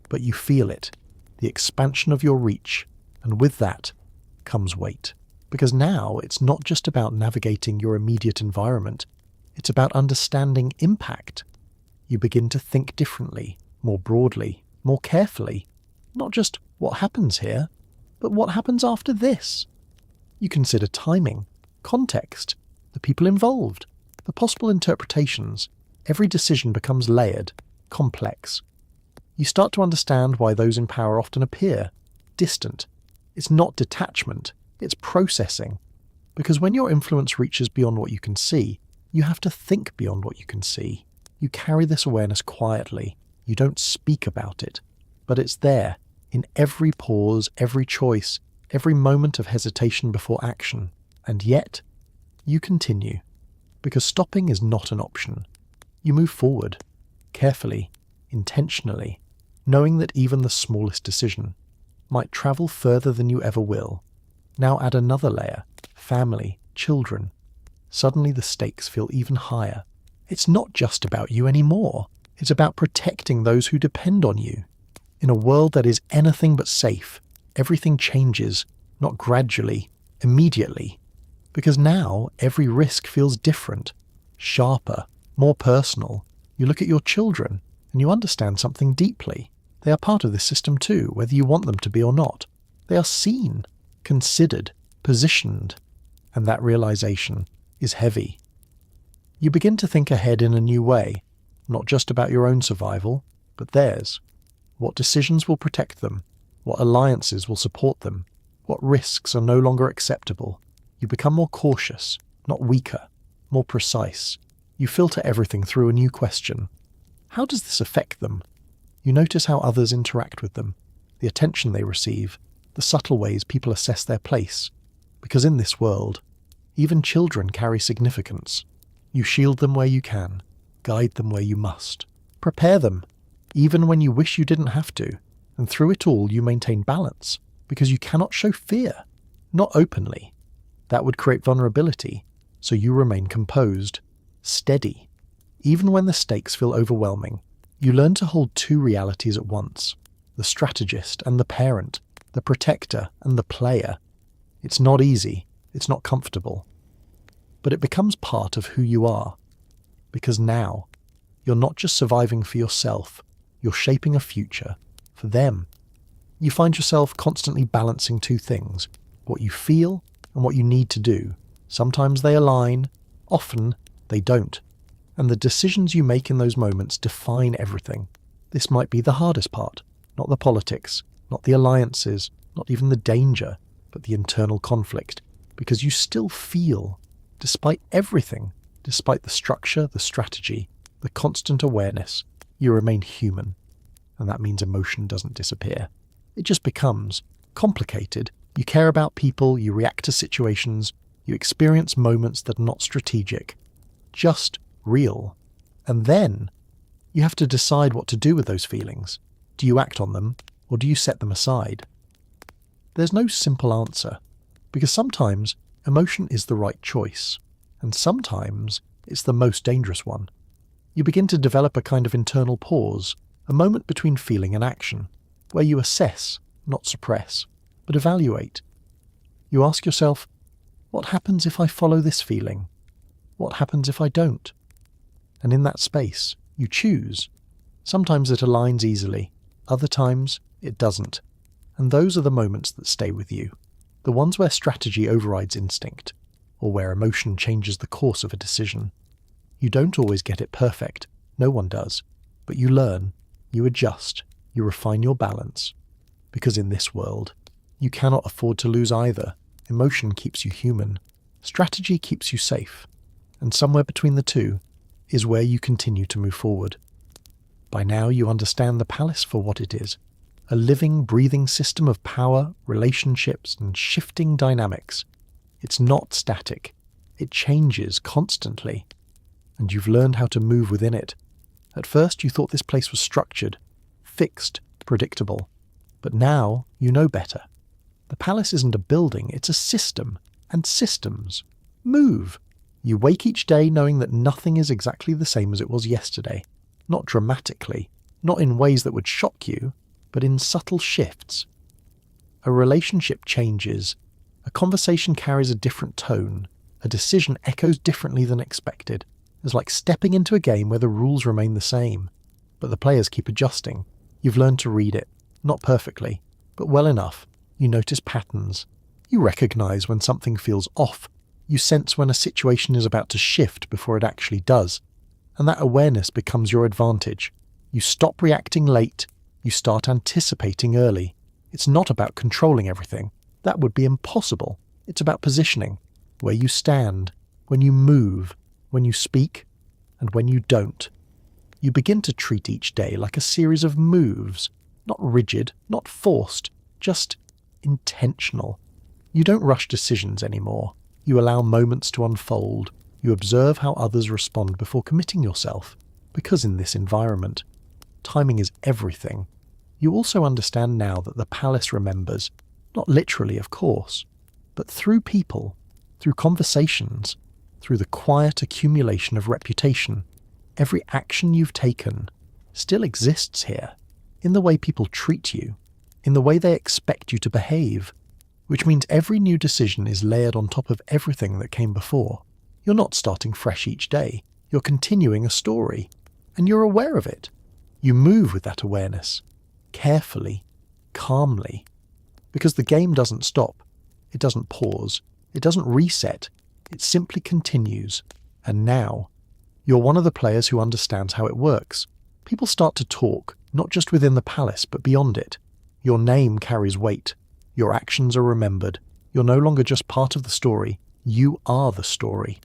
but you feel it, the expansion of your reach, and with that comes weight. Because now it's not just about navigating your immediate environment, it's about understanding impact. You begin to think differently, more broadly, more carefully. Not just what happens here, but what happens after this. You consider timing. context, the people involved, the possible interpretations. Every decision becomes layered, complex. You start to understand why those in power often appear distant. It's not detachment, it's processing. Because when your influence reaches beyond what you can see, you have to think beyond what you can see. You carry this awareness quietly. You don't speak about it. But it's there, in every pause, every choice, every moment of hesitation before action. And yet, you continue. Because stopping is not an option. You move forward, carefully, intentionally, knowing that even the smallest decision might travel further than you ever will. Now add another layer, family, children. Suddenly the stakes feel even higher. It's not just about you anymore. It's about protecting those who depend on you. In a world that is anything but safe, everything changes, not gradually, immediately. Because now every risk feels different, sharper, more personal. You look at your children and you understand something deeply. They are part of this system too, whether you want them to be or not. They are seen, considered, positioned, and that realization is heavy. You begin to think ahead in a new way, not just about your own survival, but theirs. What decisions will protect them? What alliances will support them? What risks are no longer acceptable? You become more cautious, not weaker, more precise. You filter everything through a new question. How does this affect them? You notice how others interact with them, the attention they receive, the subtle ways people assess their place. Because in this world, even children carry significance. You shield them where you can, guide them where you must. Prepare them, even when you wish you didn't have to. And through it all, you maintain balance, because you cannot show fear, not openly. That would create vulnerability, so you remain composed, steady. Even when the stakes feel overwhelming, you learn to hold two realities at once, the strategist and the parent, the protector and the player. It's not easy, it's not comfortable, but it becomes part of who you are. Because now, you're not just surviving for yourself, you're shaping a future for them. You find yourself constantly balancing two things, what you feel and what you need to do. Sometimes they align, often they don't. And the decisions you make in those moments define everything. This might be the hardest part, not the politics, not the alliances, not even the danger, but the internal conflict. Because you still feel, despite everything, despite the structure, the strategy, the constant awareness, you remain human. And that means emotion doesn't disappear. It just becomes complicated. You care about people, you react to situations, you experience moments that are not strategic, just real. And then you have to decide what to do with those feelings. Do you act on them, or do you set them aside? There's no simple answer, because sometimes emotion is the right choice, and sometimes it's the most dangerous one. You begin to develop a kind of internal pause, a moment between feeling and action, where you assess, not suppress, but evaluate. You ask yourself, what happens if I follow this feeling? What happens if I don't? And in that space, you choose. Sometimes it aligns easily, other times it doesn't. And those are the moments that stay with you. The ones where strategy overrides instinct, or where emotion changes the course of a decision. You don't always get it perfect, no one does. But you learn, you adjust, you refine your balance. Because in this world, you cannot afford to lose either. Emotion keeps you human. Strategy keeps you safe. And somewhere between the two is where you continue to move forward. By now you understand the palace for what it is. A living, breathing system of power, relationships, and shifting dynamics. It's not static. It changes constantly. And you've learned how to move within it. At first you thought this place was structured, fixed, predictable. But now you know better. The palace isn't a building, it's a system. And systems move. You wake each day knowing that nothing is exactly the same as it was yesterday. Not dramatically, not in ways that would shock you, but in subtle shifts. A relationship changes. A conversation carries a different tone. A decision echoes differently than expected. It's like stepping into a game where the rules remain the same, but the players keep adjusting. You've learned to read it, not perfectly, but well enough. You notice patterns. You recognize when something feels off, You sense when a situation is about to shift before it actually does, and that awareness becomes your advantage. You stop reacting late, you start anticipating early. It's not about controlling everything. That would be impossible. It's about positioning, where you stand, when you move, when you speak, and when you don't. You begin to treat each day like a series of moves, not rigid, not forced, just intentional. You don't rush decisions anymore. You allow moments to unfold. You observe how others respond before committing yourself, because in this environment, timing is everything. You also understand now that the palace remembers, not literally of course, but through people, through conversations, through the quiet accumulation of reputation. Every action you've taken still exists here, in the way people treat you, in the way they expect you to behave, which means every new decision is layered on top of everything that came before. You're not starting fresh each day, you're continuing a story, and you're aware of it. You move with that awareness, carefully, calmly, because the game doesn't stop, it doesn't pause, it doesn't reset, it simply continues. And now, you're one of the players who understands how it works. People start to talk, not just within the palace, but beyond it. Your name carries weight. Your actions are remembered. You're no longer just part of the story. You are the story.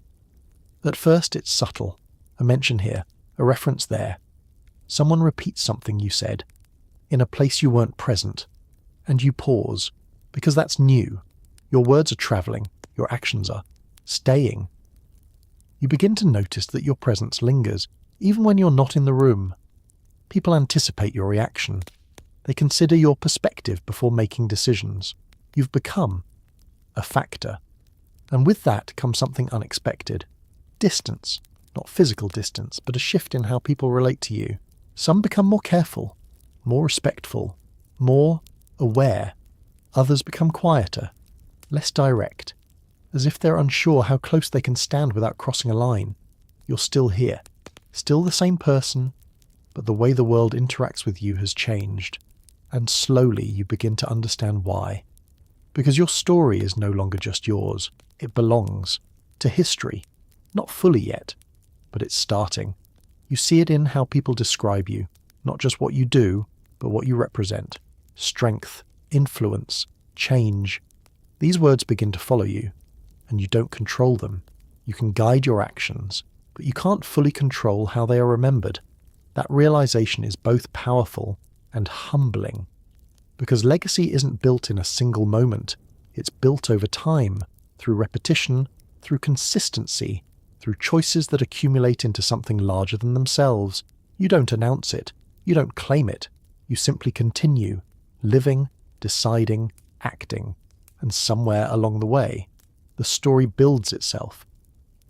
At first, it's subtle. A mention here, a reference there. Someone repeats something you said, in a place you weren't present, and you pause, because that's new. Your words are travelling, your actions are staying. You begin to notice that your presence lingers, even when you're not in the room. People anticipate your reaction. They consider your perspective before making decisions. You've become a factor. And with that comes something unexpected. Distance. Not physical distance, but a shift in how people relate to you. Some become more careful, more respectful, more aware. Others become quieter, less direct, as if they're unsure how close they can stand without crossing a line. You're still here, still the same person, but the way the world interacts with you has changed. And slowly you begin to understand why. Because your story is no longer just yours. It belongs to history. Not fully yet, but it's starting. You see it in how people describe you, not just what you do, but what you represent. Strength, influence, change. These words begin to follow you, and you don't control them. You can guide your actions, but you can't fully control how they are remembered. That realization is both powerful and humbling, because legacy isn't built in a single moment. It's built over time, through repetition, through consistency, through choices that accumulate into something larger than themselves. You don't announce it, you don't claim it, you simply continue, living, deciding, acting, and somewhere along the way, the story builds itself.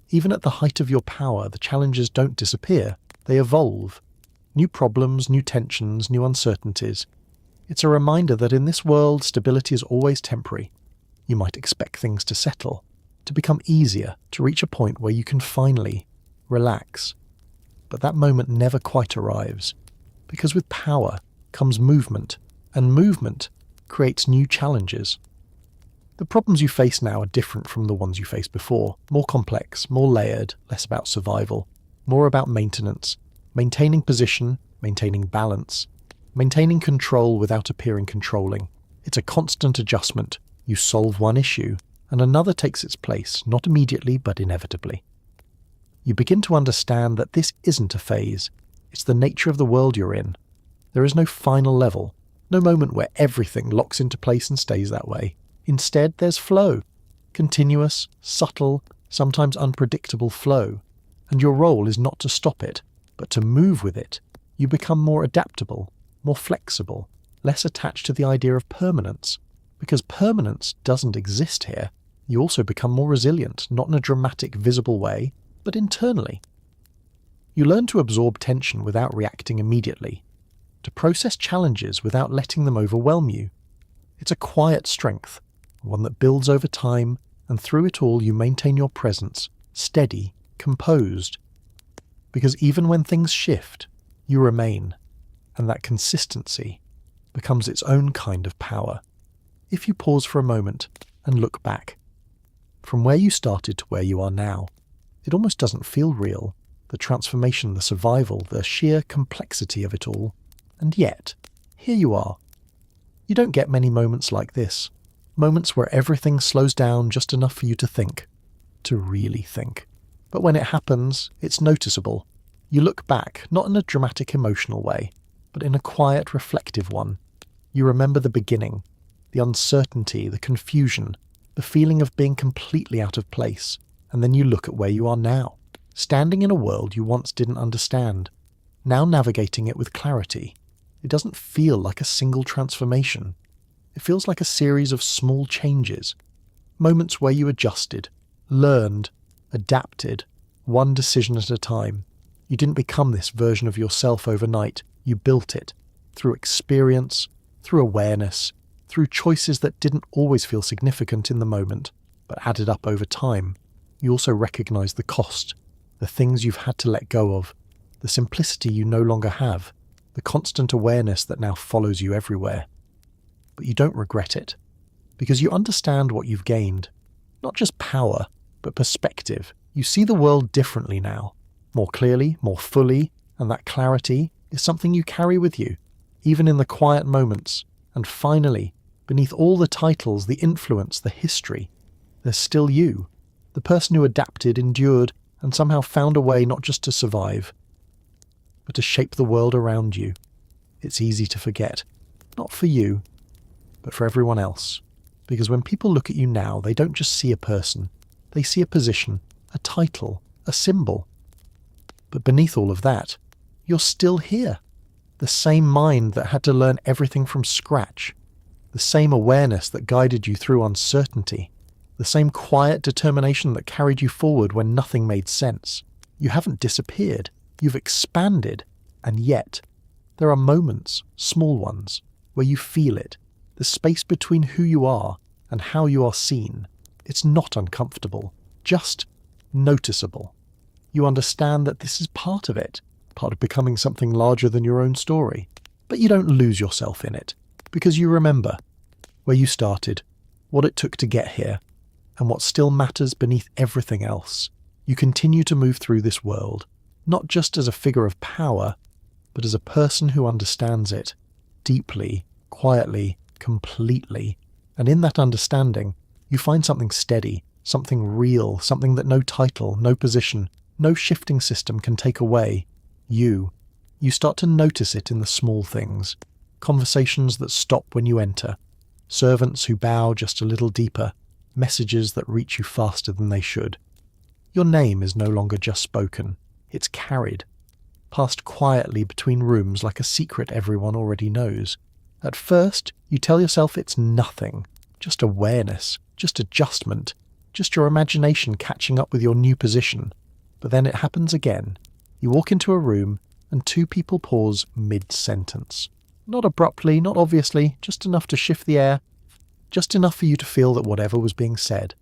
Even at the height of your power, the challenges don't disappear, they evolve. New problems, new tensions, new uncertainties. It's a reminder that in this world, stability is always temporary. You might expect things to settle, to become easier, to reach a point where you can finally relax. But that moment never quite arrives, because with power comes movement, and movement creates new challenges. The problems you face now are different from the ones you faced before, more complex, more layered, less about survival, more about maintenance, maintaining position, maintaining balance, maintaining control without appearing controlling. It's a constant adjustment. You solve one issue, and another takes its place, not immediately but inevitably. You begin to understand that this isn't a phase. It's the nature of the world you're in. There is no final level, no moment where everything locks into place and stays that way. Instead, there's flow. Continuous, subtle, sometimes unpredictable flow. And your role is not to stop it, but to move with it. You become more adaptable, more flexible, less attached to the idea of permanence. Because permanence doesn't exist here, you also become more resilient, not in a dramatic, visible way, but internally. You learn to absorb tension without reacting immediately, to process challenges without letting them overwhelm you. It's a quiet strength, one that builds over time, and through it all you maintain your presence, steady, composed. Because even when things shift, you remain, and that consistency becomes its own kind of power. If you pause for a moment and look back, From where you started to where you are now. It almost doesn't feel real. The transformation, the survival, the sheer complexity of it all. And yet, here you are. You don't get many moments like this. Moments where everything slows down just enough for you to think. To really think. But when it happens, it's noticeable. You look back, not in a dramatic emotional way, but in a quiet, reflective one. You remember the beginning, the uncertainty, the confusion, the feeling of being completely out of place, and then you look at where you are now, standing in a world you once didn't understand, now navigating it with clarity. It doesn't feel like a single transformation. It feels like a series of small changes, moments where you adjusted, learned, adapted, one decision at a time. You didn't become this version of yourself overnight. You built it through experience, through awareness, through choices that didn't always feel significant in the moment, but added up over time. You also recognize the cost, the things you've had to let go of, the simplicity you no longer have, the constant awareness that now follows you everywhere. But you don't regret it, because you understand what you've gained. Not just power, but perspective. You see the world differently now, more clearly, more fully, and that clarity is something you carry with you, even in the quiet moments. And finally, beneath all the titles, the influence, the history, there's still you, the person who adapted, endured, and somehow found a way not just to survive, but to shape the world around you. It's easy to forget, not for you, but for everyone else. Because when people look at you now, they don't just see a person, they see a position, a title, a symbol. But beneath all of that, you're still here. The same mind that had to learn everything from scratch. The same awareness that guided you through uncertainty. The same quiet determination that carried you forward when nothing made sense. You haven't disappeared. You've expanded. And yet, there are moments, small ones, where you feel it. The space between who you are and how you are seen. It's not uncomfortable, just noticeable. You understand that this is part of it, part of becoming something larger than your own story. But you don't lose yourself in it, because you remember where you started, what it took to get here, and what still matters beneath everything else. You continue to move through this world, not just as a figure of power, but as a person who understands it, deeply, quietly, completely. And in that understanding, you find something steady, something real, something that no title, no position, no shifting system can take away. You start to notice it in the small things. Conversations that stop when you enter. Servants who bow just a little deeper. Messages that reach you faster than they should. Your name is no longer just spoken. It's carried. Passed quietly between rooms like a secret everyone already knows. At first, you tell yourself it's nothing. Just awareness. Just adjustment. Just your imagination catching up with your new position. But then it happens again. You walk into a room, and two people pause mid-sentence. Not abruptly, not obviously, just enough to shift the air, just enough for you to feel that whatever was being said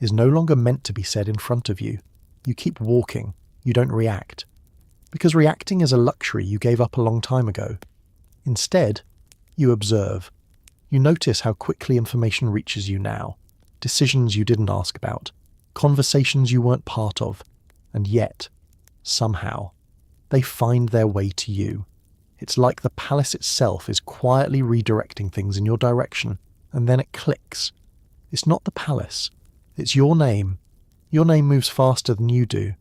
is no longer meant to be said in front of you. You keep walking, you don't react. Because reacting is a luxury you gave up a long time ago. Instead, you observe. You notice how quickly information reaches you now. Decisions you didn't ask about. Conversations you weren't part of. And yet, somehow, they find their way to you. It's like the palace itself is quietly redirecting things in your direction, and then it clicks. It's not the palace. It's your name. Your name moves faster than you do.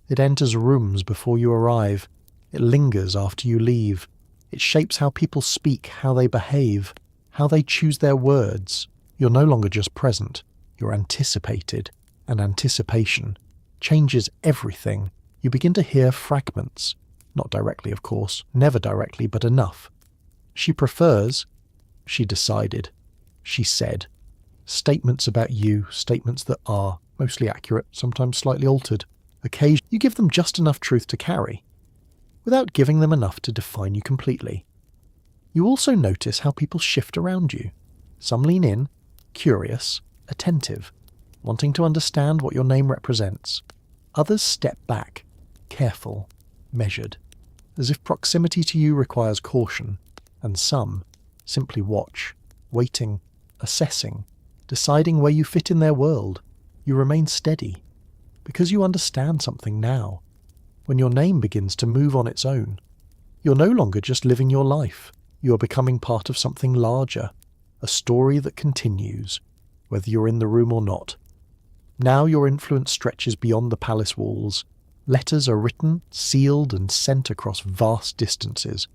It enters rooms before you arrive. It lingers after you leave. It shapes how people speak, how they behave, how they choose their words. You're no longer just present. You're anticipated. And anticipation changes everything. You begin to hear fragments. Not directly, of course. Never directly, but enough. She prefers. She decided. She said. Statements about you, statements that are mostly accurate, sometimes slightly altered. Occasionally, you give them just enough truth to carry, without giving them enough to define you completely. You also notice how people shift around you. Some lean in, curious, attentive, wanting to understand what your name represents. Others step back, careful, measured, as if proximity to you requires caution, and some simply watch, waiting, assessing, deciding where you fit in their world. You remain steady, because you understand something now. When your name begins to move on its own, you're no longer just living your life. You are becoming part of something larger, a story that continues, whether you're in the room or not. Now your influence stretches beyond the palace walls. Letters are written, sealed, and sent across vast distances.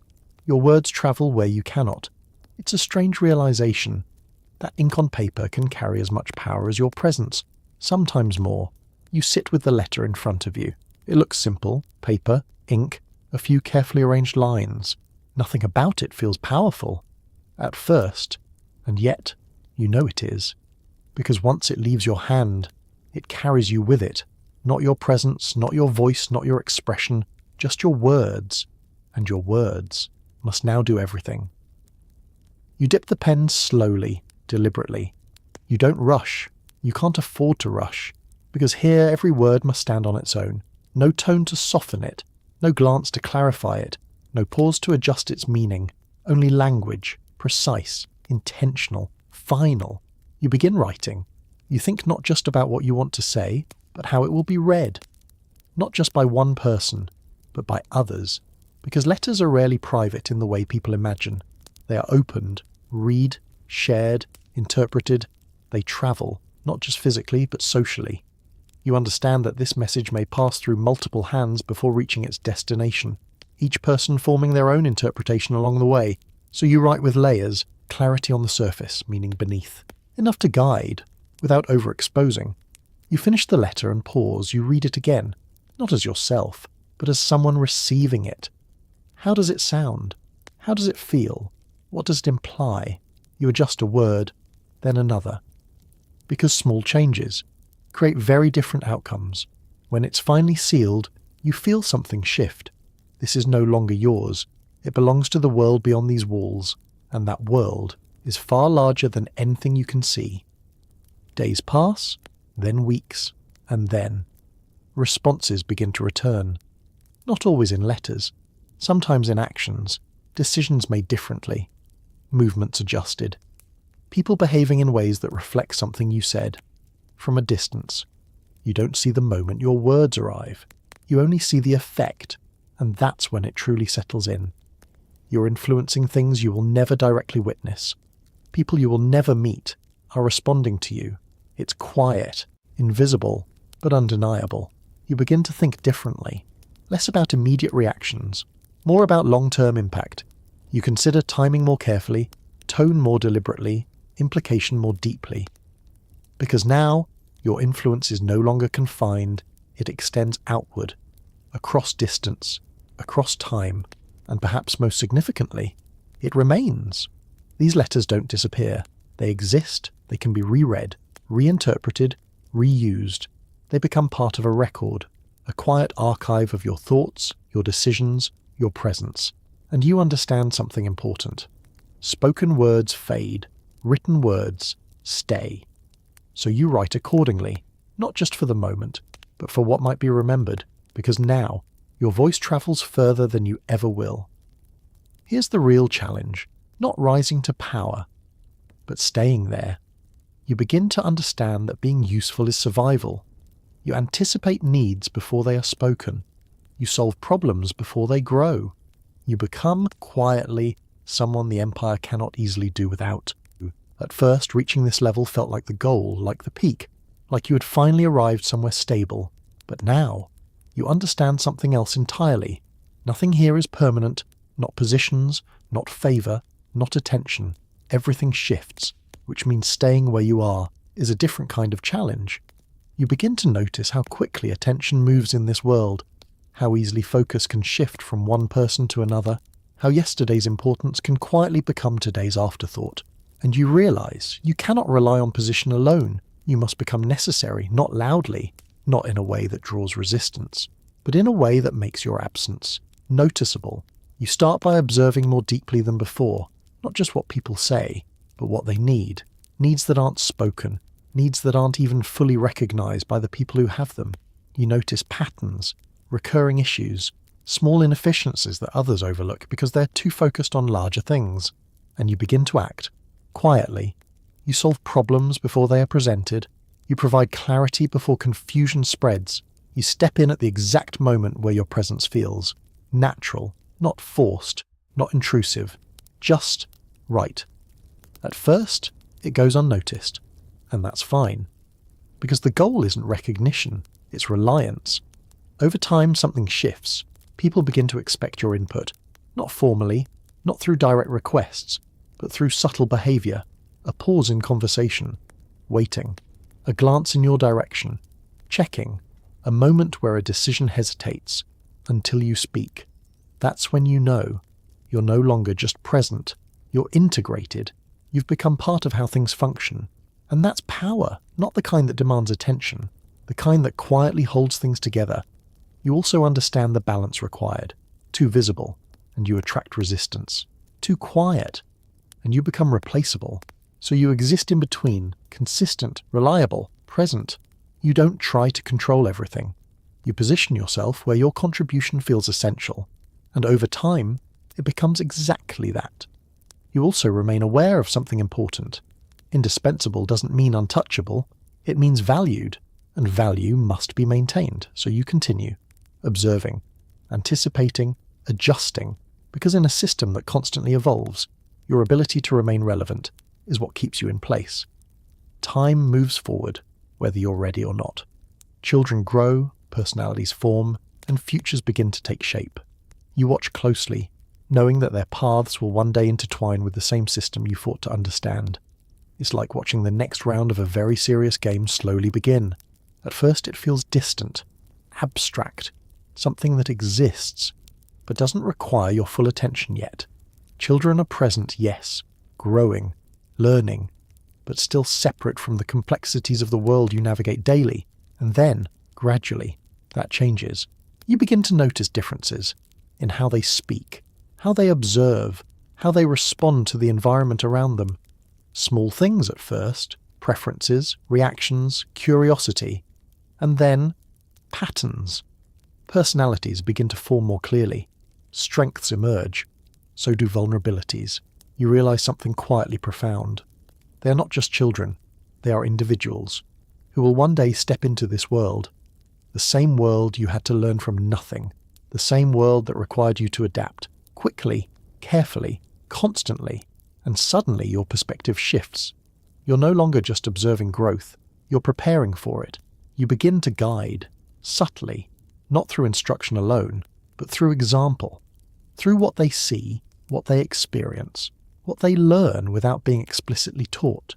Your words travel where you cannot. It's a strange realization that ink on paper can carry as much power as your presence, sometimes more. You sit with the letter in front of you. It looks simple: paper, ink, a few carefully arranged lines. Nothing about it feels powerful at first, and yet you know it is, because once it leaves your hand, it carries you with it. Not your presence, not your voice, not your expression, just your words, and your words must now do everything. You dip the pen slowly, deliberately. You don't rush. You can't afford to rush, because here every word must stand on its own. No tone to soften it, no glance to clarify it, no pause to adjust its meaning, only language, precise, intentional, final. You begin writing. You think not just about what you want to say, but how it will be read. Not just by one person, but by others, because letters are rarely private in the way people imagine. They are opened, read, shared, interpreted. They travel, not just physically, but socially. You understand that this message may pass through multiple hands before reaching its destination, each person forming their own interpretation along the way. So you write with layers, clarity on the surface, meaning beneath, enough to guide, without overexposing. You finish the letter and pause. You read it again, not as yourself, but as someone receiving it. How does it sound? How does it feel? What does it imply? You adjust a word, then another. Because small changes create very different outcomes. When it's finally sealed, you feel something shift. This is no longer yours. It belongs to the world beyond these walls, and that world is far larger than anything you can see. Days pass, then weeks, and then responses begin to return. Not always in letters, sometimes in actions, decisions made differently, movements adjusted, people behaving in ways that reflect something you said. From a distance, you don't see the moment your words arrive. You only see the effect, and that's when it truly settles in. You're influencing things you will never directly witness. People you will never meet are responding to you. It's quiet, invisible, but undeniable. You begin to think differently, less about immediate reactions, more about long-term impact. You consider timing more carefully, tone more deliberately, implication more deeply. Because now, your influence is no longer confined, it extends outward, across distance, across time, and perhaps most significantly, it remains. These letters don't disappear. They exist, they can be reread, reinterpreted, reused. They become part of a record, a quiet archive of your thoughts, your decisions, your presence. And you understand something important. Spoken words fade, written words stay. So you write accordingly, not just for the moment, but for what might be remembered, because now your voice travels further than you ever will. Here's the real challenge, not rising to power, but staying there. You begin to understand that being useful is survival. You anticipate needs before they are spoken. You solve problems before they grow. You become, quietly, someone the Empire cannot easily do without. At first, reaching this level felt like the goal, like the peak, like you had finally arrived somewhere stable. But now, you understand something else entirely. Nothing here is permanent, not positions, not favour, not attention. Everything shifts, which means staying where you are is a different kind of challenge. You begin to notice how quickly attention moves in this world, how easily focus can shift from one person to another, how yesterday's importance can quietly become today's afterthought. And you realise you cannot rely on position alone. You must become necessary, not loudly, not in a way that draws resistance, but in a way that makes your absence noticeable. You start by observing more deeply than before, not just what people say, but what they need. Needs that aren't spoken, needs that aren't even fully recognised by the people who have them. You notice patterns, recurring issues, small inefficiencies that others overlook because they're too focused on larger things. And you begin to act. Quietly, you solve problems before they are presented. You provide clarity before confusion spreads. You step in at the exact moment where your presence feels natural, not forced, not intrusive, just right. At first, it goes unnoticed, and that's fine. Because the goal isn't recognition, it's reliance. Over time, something shifts. People begin to expect your input, not formally, not through direct requests, but through subtle behaviour, a pause in conversation, waiting, a glance in your direction, checking, a moment where a decision hesitates, until you speak. That's when you know. You're no longer just present, you're integrated. You've become part of how things function. And that's power, not the kind that demands attention, the kind that quietly holds things together. You also understand the balance required. Too visible, and you attract resistance. Too quiet, and you become replaceable. So you exist in between, consistent, reliable, present. You don't try to control everything. You position yourself where your contribution feels essential. And over time, it becomes exactly that. You also remain aware of something important. Indispensable doesn't mean untouchable. It means valued. And value must be maintained. So you continue, observing, anticipating, adjusting. Because in a system that constantly evolves, your ability to remain relevant is what keeps you in place. Time moves forward, whether you're ready or not. Children grow, personalities form, and futures begin to take shape. You watch closely, knowing that their paths will one day intertwine with the same system you fought to understand. It's like watching the next round of a very serious game slowly begin. At first it feels distant, abstract, something that exists, but doesn't require your full attention yet. Children are present, yes, growing, learning, but still separate from the complexities of the world you navigate daily. And then, gradually, that changes. You begin to notice differences in how they speak, how they observe, how they respond to the environment around them. Small things at first, preferences, reactions, curiosity, and then patterns. Personalities begin to form more clearly. Strengths emerge. So do vulnerabilities. You realize something quietly profound. They are not just children. They are individuals who will one day step into this world. The same world you had to learn from nothing. The same world that required you to adapt. Quickly, carefully, constantly. And suddenly your perspective shifts. You're no longer just observing growth. You're preparing for it. You begin to guide, subtly, not through instruction alone, but through example. Through what they see, what they experience, what they learn without being explicitly taught.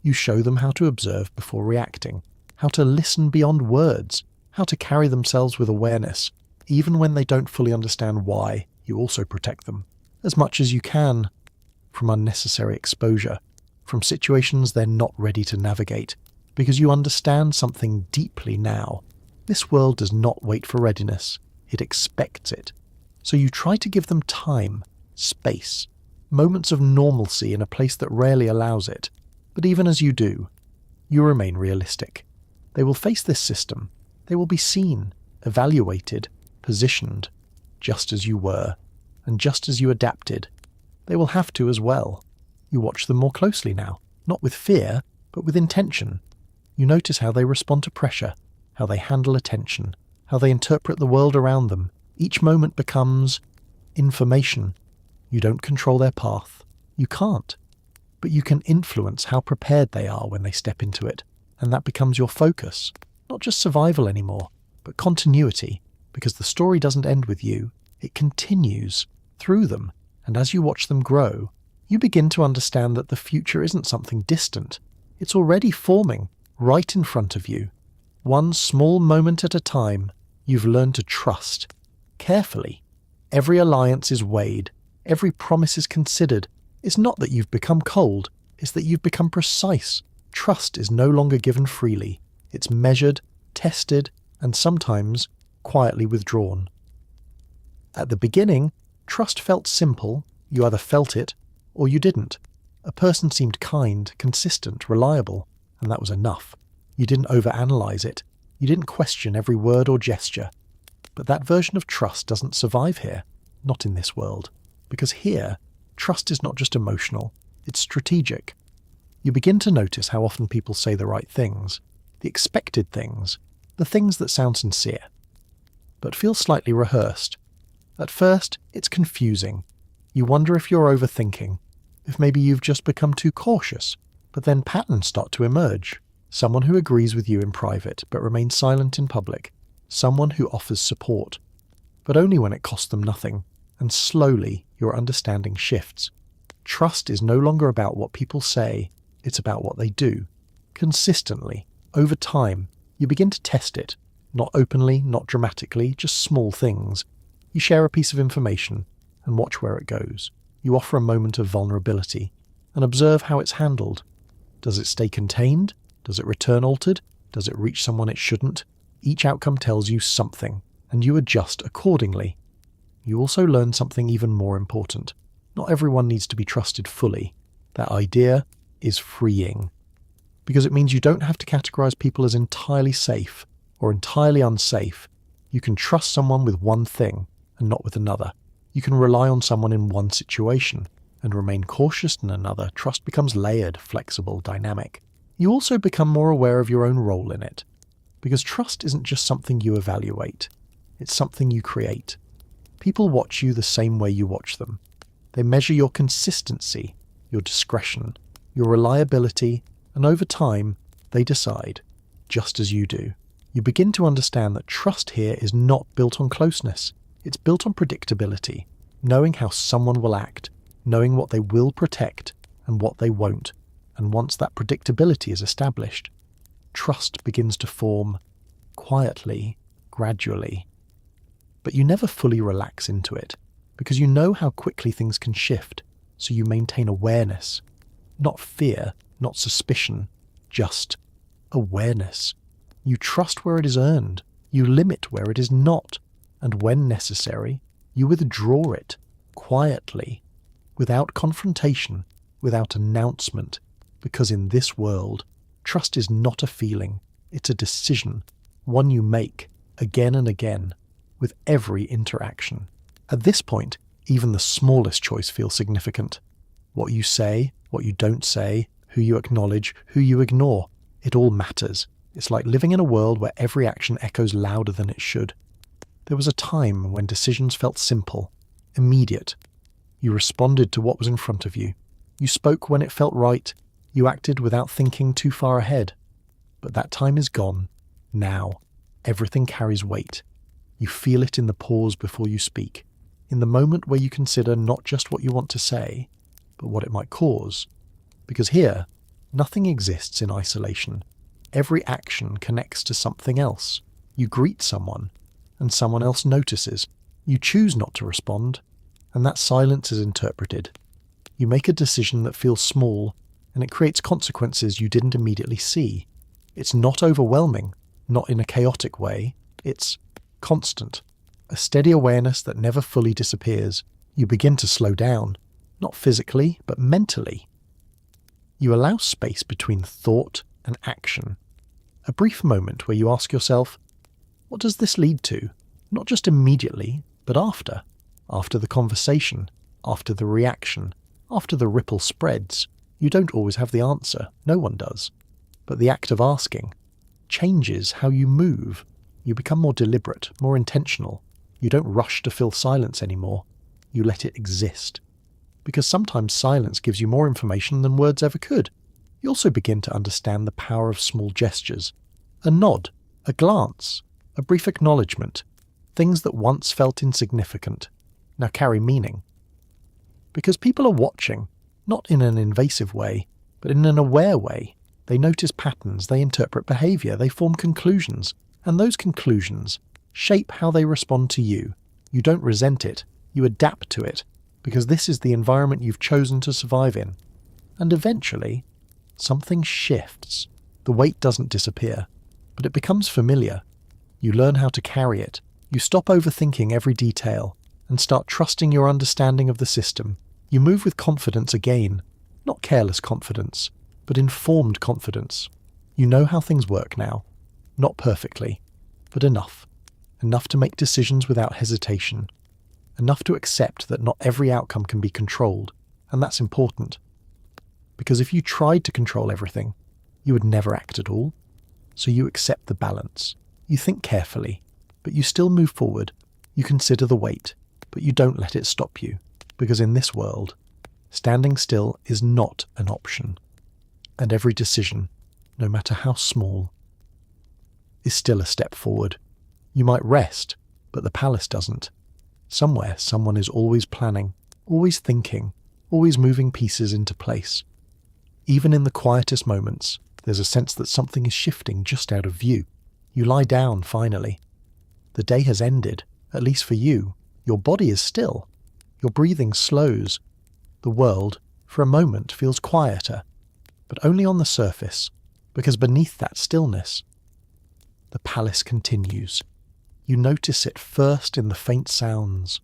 You show them how to observe before reacting, how to listen beyond words, how to carry themselves with awareness. Even when they don't fully understand why, you also protect them, as much as you can, from unnecessary exposure, from situations they're not ready to navigate, because you understand something deeply now. This world does not wait for readiness, it expects it. So you try to give them time, space, moments of normalcy in a place that rarely allows it. But even as you do, you remain realistic. They will face this system. They will be seen, evaluated, positioned, just as you were, and just as you adapted. They will have to as well. You watch them more closely now, not with fear, but with intention. You notice how they respond to pressure, how they handle attention, how they interpret the world around them. Each moment becomes information. You don't control their path. You can't. But you can influence how prepared they are when they step into it, and that becomes your focus. Not just survival anymore, but continuity, because the story doesn't end with you. It continues through them, and as you watch them grow, you begin to understand that the future isn't something distant. It's already forming, right in front of you. One small moment at a time, you've learned to trust. Carefully. Every alliance is weighed. Every promise is considered. It's not that you've become cold, it's that you've become precise. Trust is no longer given freely. It's measured, tested, and sometimes quietly withdrawn. At the beginning, trust felt simple. You either felt it or you didn't. A person seemed kind, consistent, reliable, and that was enough. You didn't overanalyze it. You didn't question every word or gesture. But that version of trust doesn't survive here, not in this world. Because here, trust is not just emotional, it's strategic. You begin to notice how often people say the right things. the expected things, the things that sound sincere, but feel slightly rehearsed. At first, it's confusing. You wonder if you're overthinking, if maybe you've just become too cautious, but then patterns start to emerge. Someone who agrees with you in private but remains silent in public. Someone who offers support, but only when it costs them nothing. And slowly, your understanding shifts. Trust is no longer about what people say, it's about what they do. Consistently, over time, you begin to test it. Not openly, not dramatically, just small things. You share a piece of information and watch where it goes. You offer a moment of vulnerability and observe how it's handled. Does it stay contained? Does it return altered? Does it reach someone it shouldn't? Each outcome tells you something, and you adjust accordingly. You also learn something even more important. Not everyone needs to be trusted fully. That idea is freeing, because it means you don't have to categorize people as entirely safe or entirely unsafe. You can trust someone with one thing and not with another. You can rely on someone in one situation and remain cautious in another. Trust becomes layered, flexible, dynamic. You also become more aware of your own role in it, because trust isn't just something you evaluate, it's something you create. People watch you the same way you watch them. They measure your consistency, your discretion, your reliability, and over time, they decide, just as you do. You begin to understand that trust here is not built on closeness. It's built on predictability, knowing how someone will act, knowing what they will protect and what they won't. And once that predictability is established, trust begins to form quietly, gradually. But you never fully relax into it, because you know how quickly things can shift, so you maintain awareness. Not fear, not suspicion, just awareness. You trust where it is earned, you limit where it is not, and when necessary, you withdraw it, quietly, without confrontation, without announcement, because in this world, trust is not a feeling, it's a decision, one you make again and again, with every interaction. At this point, even the smallest choice feels significant. What you say, what you don't say, who you acknowledge, who you ignore, it all matters. It's like living in a world where every action echoes louder than it should. There was a time when decisions felt simple, immediate. You responded to what was in front of you. You spoke when it felt right. You acted without thinking too far ahead. But that time is gone. Now, everything carries weight. You feel it in the pause before you speak, in the moment where you consider not just what you want to say, but what it might cause. Because here, nothing exists in isolation. Every action connects to something else. You greet someone, and someone else notices. You choose not to respond, and that silence is interpreted. You make a decision that feels small, and it creates consequences you didn't immediately see. It's not overwhelming, not in a chaotic way. It's constant, a steady awareness that never fully disappears. You begin to slow down, not physically, but mentally. You allow space between thought and action. A brief moment where you ask yourself, what does this lead to? Not just immediately, but after. After the conversation, after the reaction, after the ripple spreads. You don't always have the answer, no one does. But the act of asking changes how you move. You become more deliberate, more intentional. You don't rush to fill silence anymore. You let it exist. Because sometimes silence gives you more information than words ever could. You also begin to understand the power of small gestures. A nod, a glance, a brief acknowledgement. Things that once felt insignificant now carry meaning. Because people are watching, not in an invasive way, but in an aware way. They notice patterns, they interpret behaviour, they form conclusions. And those conclusions shape how they respond to you. You don't resent it, you adapt to it, because this is the environment you've chosen to survive in. And eventually, something shifts. The weight doesn't disappear, but it becomes familiar. You learn how to carry it. You stop overthinking every detail and start trusting your understanding of the system. You move with confidence again, not careless confidence, but informed confidence. You know how things work now. Not perfectly, but enough. Enough to make decisions without hesitation. Enough to accept that not every outcome can be controlled, and that's important. Because if you tried to control everything, you would never act at all. so you accept the balance. You think carefully, but you still move forward. You consider the weight, but you don't let it stop you, because in this world, standing still is not an option, and every decision, no matter how small, is still a step forward. You might rest, but the palace doesn't. Somewhere, someone is always planning, always thinking, always moving pieces into place. Even in the quietest moments, there's a sense that something is shifting just out of view. You lie down, finally. The day has ended, at least for you. Your body is still. Your breathing slows. The world, for a moment, feels quieter, but only on the surface, because beneath that stillness, the palace continues. You notice it first in the faint sounds.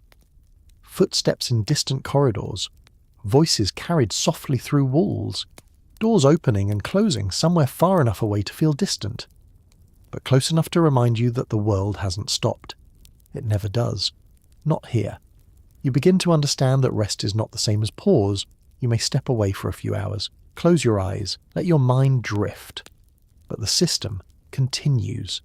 Footsteps in distant corridors, voices carried softly through walls, doors opening and closing somewhere far enough away to feel distant, but close enough to remind you that the world hasn't stopped. It never does. Not here. You begin to understand that rest is not the same as pause. You may step away for a few hours, close your eyes, let your mind drift. But the system continues.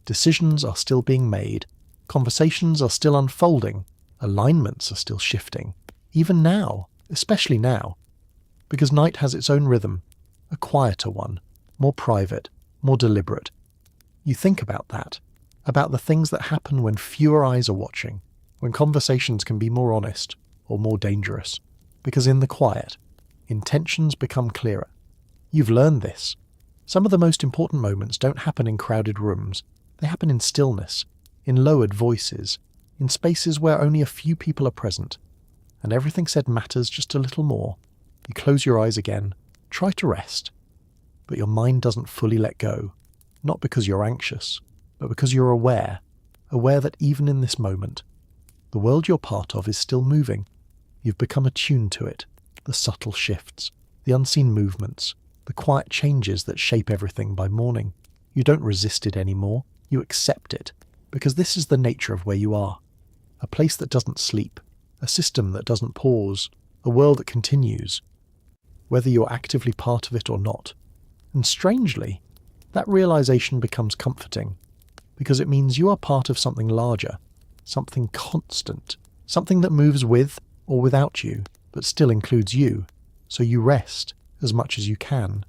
Decisions are still being made. Conversations are still unfolding. Alignments are still shifting. Even now, especially now, because night has its own rhythm, a quieter one, more private, more deliberate. You think about that, about the things that happen when fewer eyes are watching, when conversations can be more honest or more dangerous, because in the quiet, intentions become clearer. You've learned this. Some of the most important moments don't happen in crowded rooms. They happen in stillness, in lowered voices, in spaces where only a few people are present, and everything said matters just a little more. You close your eyes again, try to rest, but your mind doesn't fully let go, not because you're anxious, but because you're aware that even in this moment, the world you're part of is still moving. You've become attuned to it, the subtle shifts, the unseen movements, the quiet changes that shape everything by morning. You don't resist it anymore, you accept it, because this is the nature of where you are. A place that doesn't sleep, a system that doesn't pause, a world that continues, whether you're actively part of it or not. And strangely, that realization becomes comforting, because it means you are part of something larger, something constant, something that moves with or without you, but still includes you, so you rest as much as you can,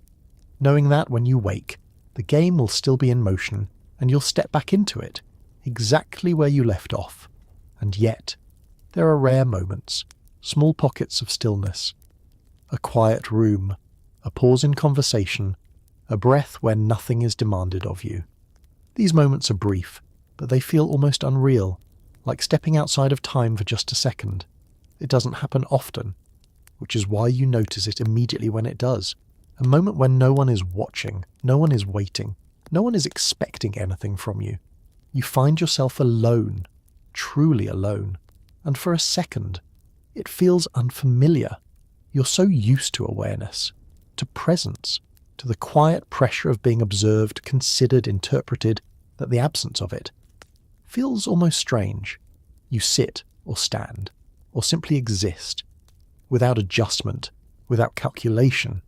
knowing that when you wake, the game will still be in motion, and you'll step back into it, exactly where you left off. And yet, there are rare moments, small pockets of stillness, a quiet room, a pause in conversation, a breath where nothing is demanded of you. These moments are brief, but they feel almost unreal, like stepping outside of time for just a second. It doesn't happen often, which is why you notice it immediately when it does. A moment when no one is watching, no one is waiting, no one is expecting anything from you. You find yourself alone, truly alone, and for a second, it feels unfamiliar. You're so used to awareness, to presence, to the quiet pressure of being observed, considered, interpreted, that the absence of it feels almost strange. You sit or stand, or simply exist, without adjustment, without calculation,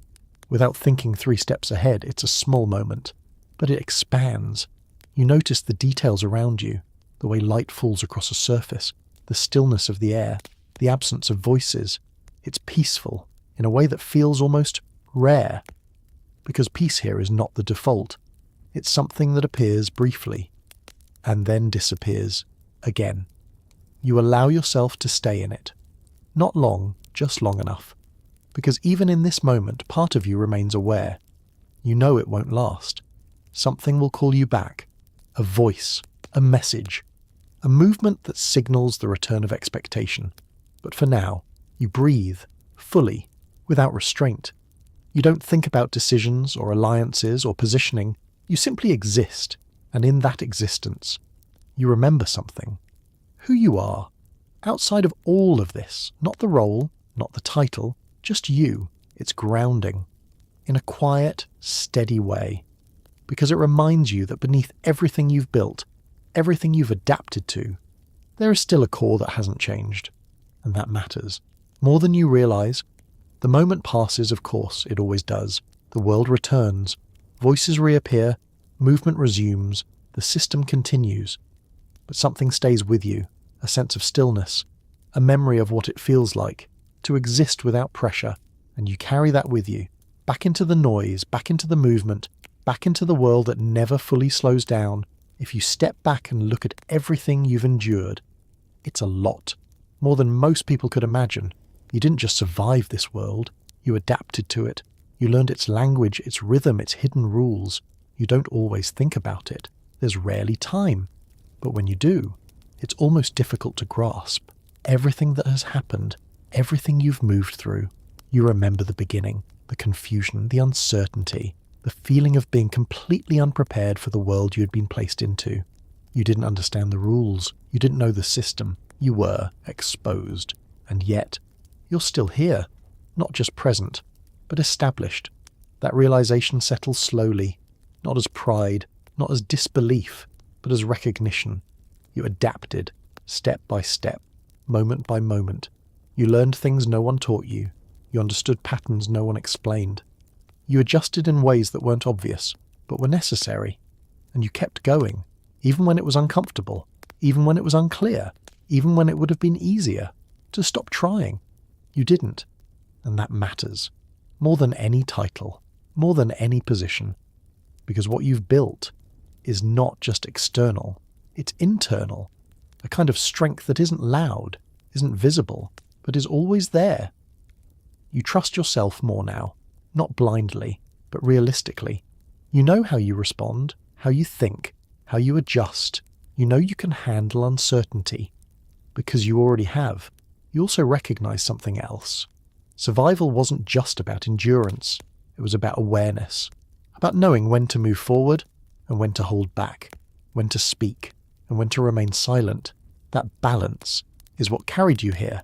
without thinking 3 steps ahead. It's a small moment, but it expands. You notice the details around you, the way light falls across a surface, the stillness of the air, the absence of voices. It's peaceful in a way that feels almost rare, because peace here is not the default. It's something that appears briefly and then disappears again. You allow yourself to stay in it. Not long, just long enough. Because even in this moment, part of you remains aware. You know it won't last. Something will call you back. A voice, a message, a movement that signals the return of expectation. But for now, you breathe, fully, without restraint. You don't think about decisions or alliances or positioning. You simply exist, and in that existence, you remember something. Who you are, outside of all of this, not the role, not the title, just you. It's grounding, in a quiet, steady way, because it reminds you that beneath everything you've built, everything you've adapted to, there is still a core that hasn't changed, and that matters. More than you realize. The moment passes, of course, it always does. The world returns. Voices reappear. Movement resumes, the system continues, but something stays with you, a sense of stillness, a memory of what it feels like to exist without pressure, and you carry that with you, back into the noise, back into the movement, back into the world that never fully slows down. If you step back and look at everything you've endured, it's a lot, more than most people could imagine. You didn't just survive this world, you adapted to it. You learned its language, its rhythm, its hidden rules. You don't always think about it. There's rarely time. But when you do, it's almost difficult to grasp. Everything that has happened, everything you've moved through, you remember the beginning, the confusion, the uncertainty, the feeling of being completely unprepared for the world you had been placed into. You didn't understand the rules. You didn't know the system. You were exposed. And yet, you're still here, not just present, but established. That realization settles slowly, not as pride, not as disbelief, but as recognition. You adapted, step by step, moment by moment. You learned things no one taught you. You understood patterns no one explained. You adjusted in ways that weren't obvious, but were necessary. And you kept going, even when it was uncomfortable, even when it was unclear, even when it would have been easier to stop trying. You didn't. And that matters. More than any title, more than any position. Because what you've built is not just external, it's internal. A kind of strength that isn't loud, isn't visible, but is always there. You trust yourself more now, not blindly, but realistically. You know how you respond, how you think, how you adjust. You know you can handle uncertainty. Because you already have. You also recognize something else. Survival wasn't just about endurance. It was about awareness. About knowing when to move forward and when to hold back, when to speak and when to remain silent. That balance is what carried you here.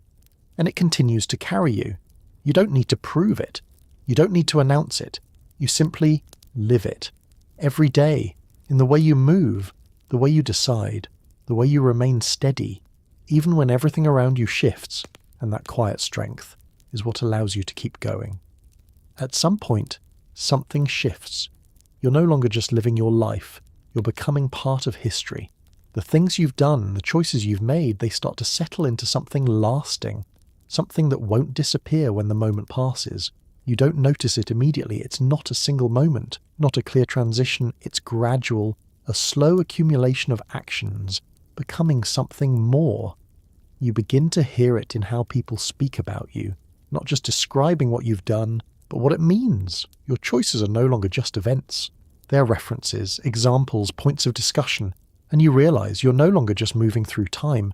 And it continues to carry you. You don't need to prove it. You don't need to announce it. You simply live it. Every day, in the way you move, the way you decide, the way you remain steady, even when everything around you shifts, and that quiet strength is what allows you to keep going. At some point, something shifts. You're no longer just living your life. You're becoming part of history. The things you've done, the choices you've made, they start to settle into something lasting, something that won't disappear when the moment passes. You don't notice it immediately. It's not a single moment, not a clear transition. It's gradual, a slow accumulation of actions, becoming something more. You begin to hear it in how people speak about you, not just describing what you've done, but what it means. Your choices are no longer just events. They're references, examples, points of discussion, and you realize you're no longer just moving through time.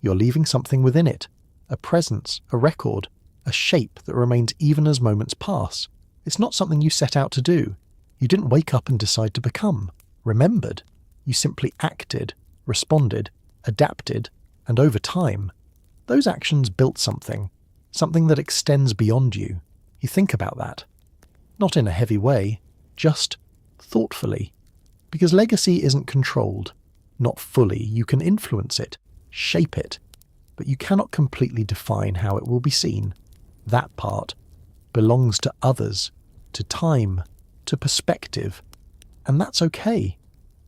You're leaving something within it, a presence, a record, a shape that remains even as moments pass. It's not something you set out to do. You didn't wake up and decide to become remembered. You simply acted, responded, adapted, and over time, those actions built something that extends beyond you. You think about that. Not in a heavy way, just thoughtfully. Because legacy isn't controlled. Not fully. You can influence it, shape it, but you cannot completely define how it will be seen. That part belongs to others, to time, to perspective. And that's okay.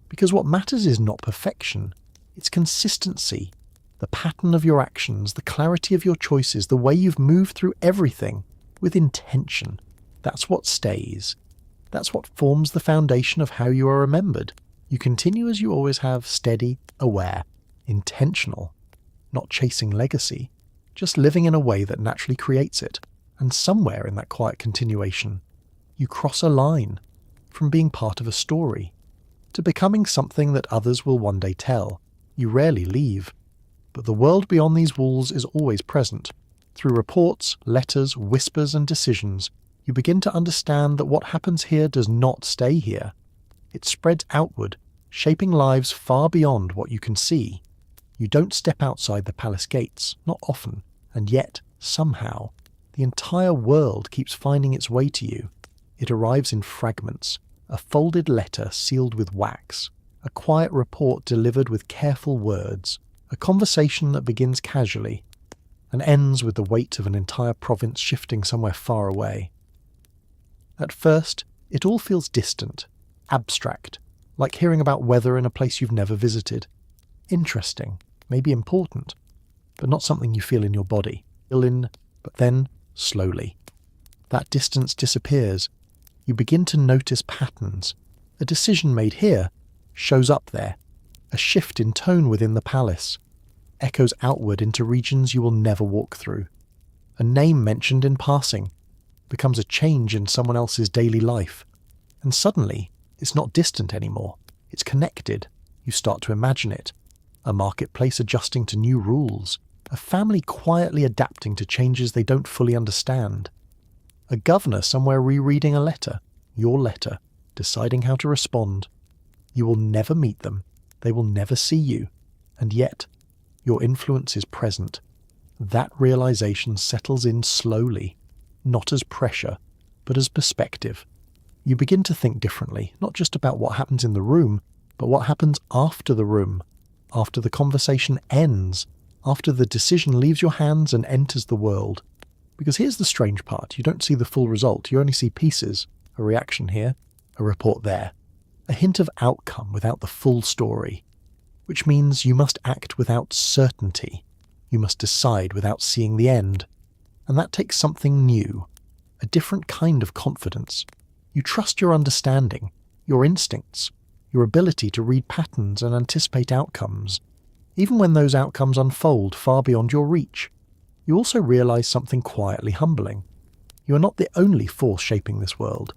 Because what matters is not perfection. It's consistency. The pattern of your actions, the clarity of your choices, the way you've moved through everything with intention. That's what stays. That's what forms the foundation of how you are remembered. You continue as you always have, steady, aware, intentional, not chasing legacy, just living in a way that naturally creates it. And somewhere in that quiet continuation, you cross a line from being part of a story to becoming something that others will one day tell. You rarely leave. But the world beyond these walls is always present. Through reports, letters, whispers, and decisions, you begin to understand that what happens here does not stay here. It spreads outward, shaping lives far beyond what you can see. You don't step outside the palace gates, not often, and yet, somehow, the entire world keeps finding its way to you. It arrives in fragments, a folded letter sealed with wax, a quiet report delivered with careful words, a conversation that begins casually and ends with the weight of an entire province shifting somewhere far away. At first, it all feels distant, abstract, like hearing about weather in a place you've never visited. Interesting, maybe important, but not something you feel in your body. But then, slowly, that distance disappears. You begin to notice patterns. A decision made here shows up there. A shift in tone within the palace echoes outward into regions you will never walk through. A name mentioned in passing becomes a change in someone else's daily life. And suddenly, it's not distant anymore. It's connected. You start to imagine it. A marketplace adjusting to new rules. A family quietly adapting to changes they don't fully understand. A governor somewhere rereading a letter, your letter, deciding how to respond. You will never meet them. They will never see you. And yet, your influence is present. That realization settles in slowly, not as pressure, but as perspective. You begin to think differently, not just about what happens in the room, but what happens after the room, after the conversation ends, after the decision leaves your hands and enters the world. Because here's the strange part, you don't see the full result, you only see pieces, a reaction here, a report there, a hint of outcome without the full story, which means you must act without certainty, you must decide without seeing the end, and that takes something new, a different kind of confidence. You trust your understanding, your instincts, your ability to read patterns and anticipate outcomes, even when those outcomes unfold far beyond your reach. You also realize something quietly humbling. You are not the only force shaping this world.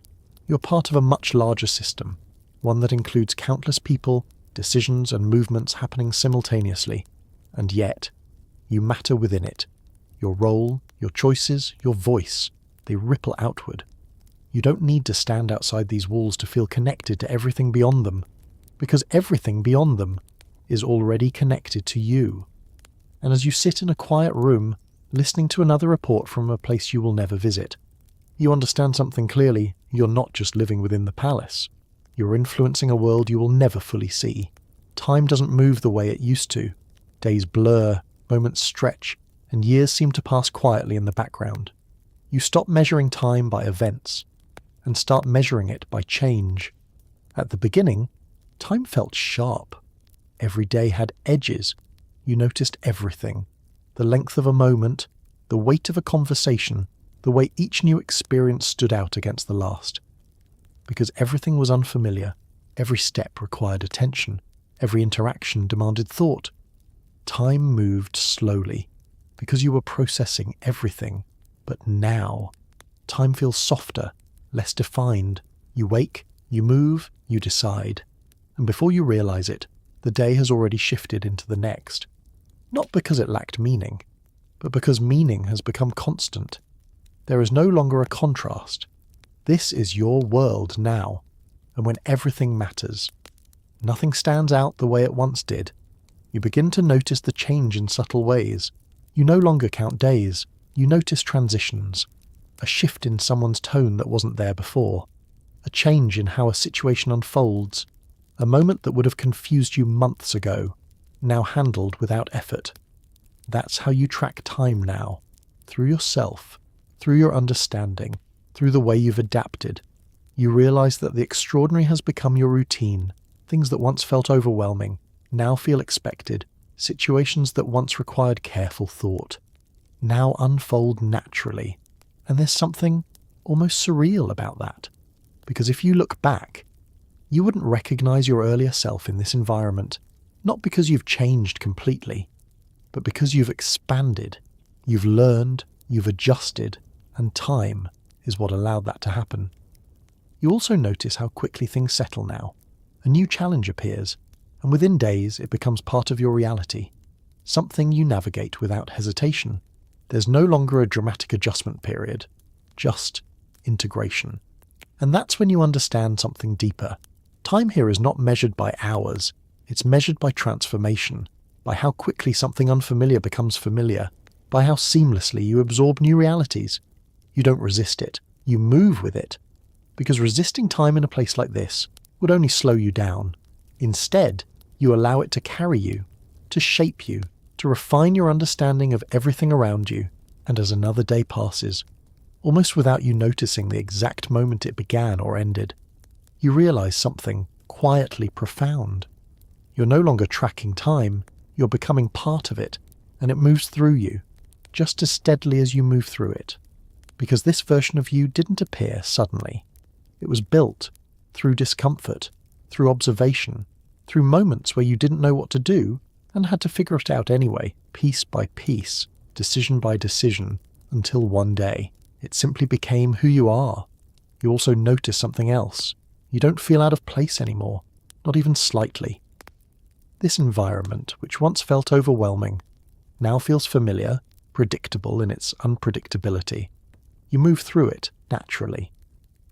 You're part of a much larger system, one that includes countless people, decisions and movements happening simultaneously. And yet, you matter within it. Your role, your choices, your voice, they ripple outward. You don't need to stand outside these walls to feel connected to everything beyond them, because everything beyond them is already connected to you. And as you sit in a quiet room, listening to another report from a place you will never visit, you understand something clearly. You're not just living within the palace. You're influencing a world you will never fully see. Time doesn't move the way it used to. Days blur, moments stretch, and years seem to pass quietly in the background. You stop measuring time by events and start measuring it by change. At the beginning, time felt sharp. Every day had edges. You noticed everything. The length of a moment, the weight of a conversation, the way each new experience stood out against the last. Because everything was unfamiliar, every step required attention, every interaction demanded thought. Time moved slowly, because you were processing everything. But now, time feels softer, less defined. You wake, you move, you decide. And before you realize it, the day has already shifted into the next. Not because it lacked meaning, but because meaning has become constant. There is no longer a contrast. This is your world now, and when everything matters, nothing stands out the way it once did. You begin to notice the change in subtle ways. You no longer count days. You notice transitions, a shift in someone's tone that wasn't there before, a change in how a situation unfolds, a moment that would have confused you months ago, now handled without effort. That's how you track time now, through yourself, through your understanding, through the way you've adapted. You realize that the extraordinary has become your routine. Things that once felt overwhelming now feel expected. Situations that once required careful thought now unfold naturally. And there's something almost surreal about that. Because if you look back, you wouldn't recognize your earlier self in this environment, not because you've changed completely, but because you've expanded, you've learned, you've adjusted, and time is what allowed that to happen. You also notice how quickly things settle now. A new challenge appears, and within days it becomes part of your reality, something you navigate without hesitation. There's no longer a dramatic adjustment period, just integration. And that's when you understand something deeper. Time here is not measured by hours, it's measured by transformation, by how quickly something unfamiliar becomes familiar, by how seamlessly you absorb new realities. You don't resist it, you move with it. Because resisting time in a place like this would only slow you down. Instead, you allow it to carry you, to shape you, to refine your understanding of everything around you. And as another day passes, almost without you noticing the exact moment it began or ended, you realize something quietly profound. You're no longer tracking time, you're becoming part of it, and it moves through you, just as steadily as you move through it. Because this version of you didn't appear suddenly. It was built through discomfort, through observation, through moments where you didn't know what to do and had to figure it out anyway, piece by piece, decision by decision, until one day it simply became who you are. You also notice something else. You don't feel out of place anymore, not even slightly. This environment, which once felt overwhelming, now feels familiar, predictable in its unpredictability. You move through it naturally,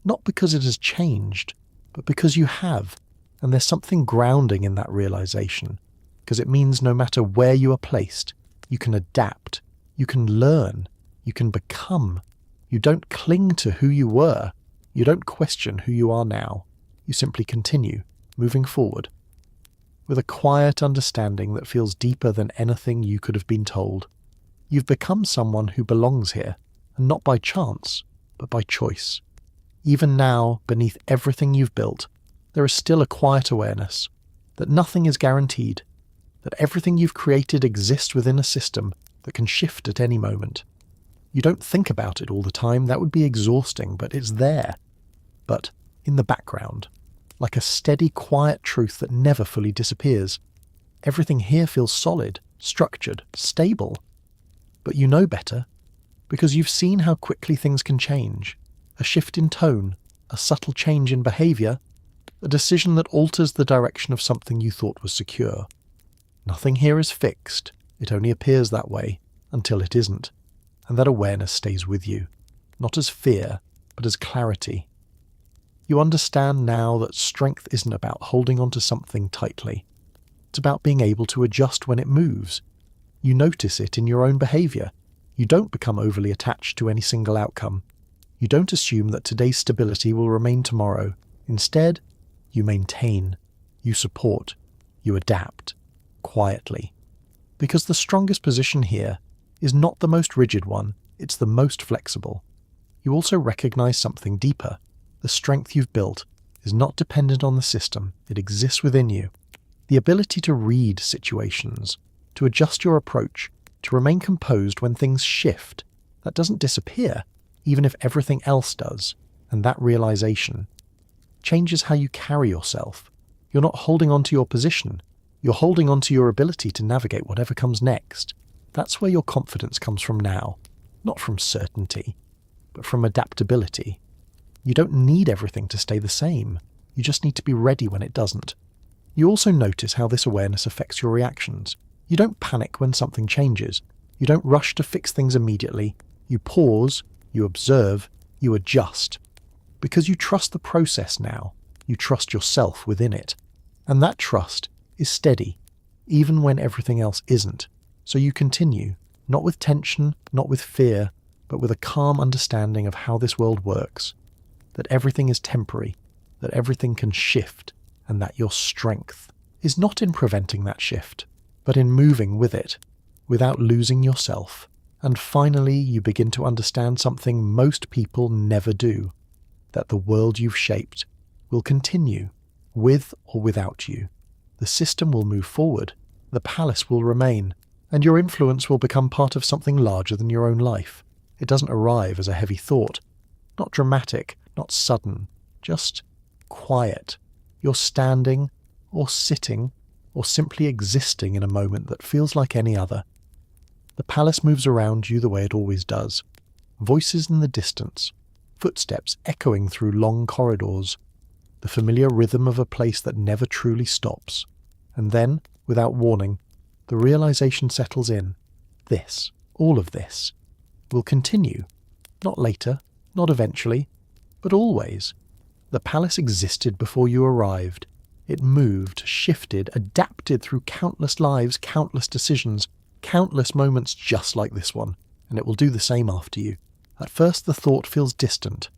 not because it has changed, but because you have, and there's something grounding in that realization, because it means no matter where you are placed, you can adapt, you can learn, you can become. You don't cling to who you were, you don't question who you are now, you simply continue, moving forward, with a quiet understanding that feels deeper than anything you could have been told. You've become someone who belongs here, and not by chance, but by choice. Even now, beneath everything you've built, there is still a quiet awareness that nothing is guaranteed, that everything you've created exists within a system that can shift at any moment. You don't think about it all the time, that would be exhausting, but it's there. But in the background, like a steady, quiet truth that never fully disappears. Everything here feels solid, structured, stable. But you know better, because you've seen how quickly things can change. A shift in tone, a subtle change in behaviour, a decision that alters the direction of something you thought was secure. Nothing here is fixed, it only appears that way, until it isn't. And that awareness stays with you, not as fear, but as clarity. You understand now that strength isn't about holding on to something tightly. It's about being able to adjust when it moves. You notice it in your own behaviour. You don't become overly attached to any single outcome. You don't assume that today's stability will remain tomorrow. Instead, you maintain, you support, you adapt, quietly. Because the strongest position here is not the most rigid one, it's the most flexible. You also recognize something deeper. The strength you've built is not dependent on the system, it exists within you. The ability to read situations, to adjust your approach, to remain composed when things shift, that doesn't disappear, even if everything else does, and that realization changes how you carry yourself. You're not holding on to your position, you're holding on to your ability to navigate whatever comes next. That's where your confidence comes from now, not from certainty, but from adaptability. You don't need everything to stay the same, you just need to be ready when it doesn't. You also notice how this awareness affects your reactions. You don't panic when something changes, you don't rush to fix things immediately, you pause, you observe, you adjust. Because you trust the process now, you trust yourself within it. And that trust is steady, even when everything else isn't. So you continue, not with tension, not with fear, but with a calm understanding of how this world works. That everything is temporary, that everything can shift, and that your strength is not in preventing that shift, but in moving with it, without losing yourself. And finally, you begin to understand something most people never do, that the world you've shaped will continue, with or without you. The system will move forward, the palace will remain, and your influence will become part of something larger than your own life. It doesn't arrive as a heavy thought, not dramatic, not sudden, just quiet. You're standing, or sitting, or simply existing in a moment that feels like any other. The palace moves around you the way it always does. Voices in the distance, footsteps echoing through long corridors, the familiar rhythm of a place that never truly stops. And then, without warning, the realization settles in. This, all of this, will continue. Not later, not eventually, but always. The palace existed before you arrived. It moved, shifted, adapted through countless lives, countless decisions, countless moments just like this one, and it will do the same after you. At first the thought feels distant,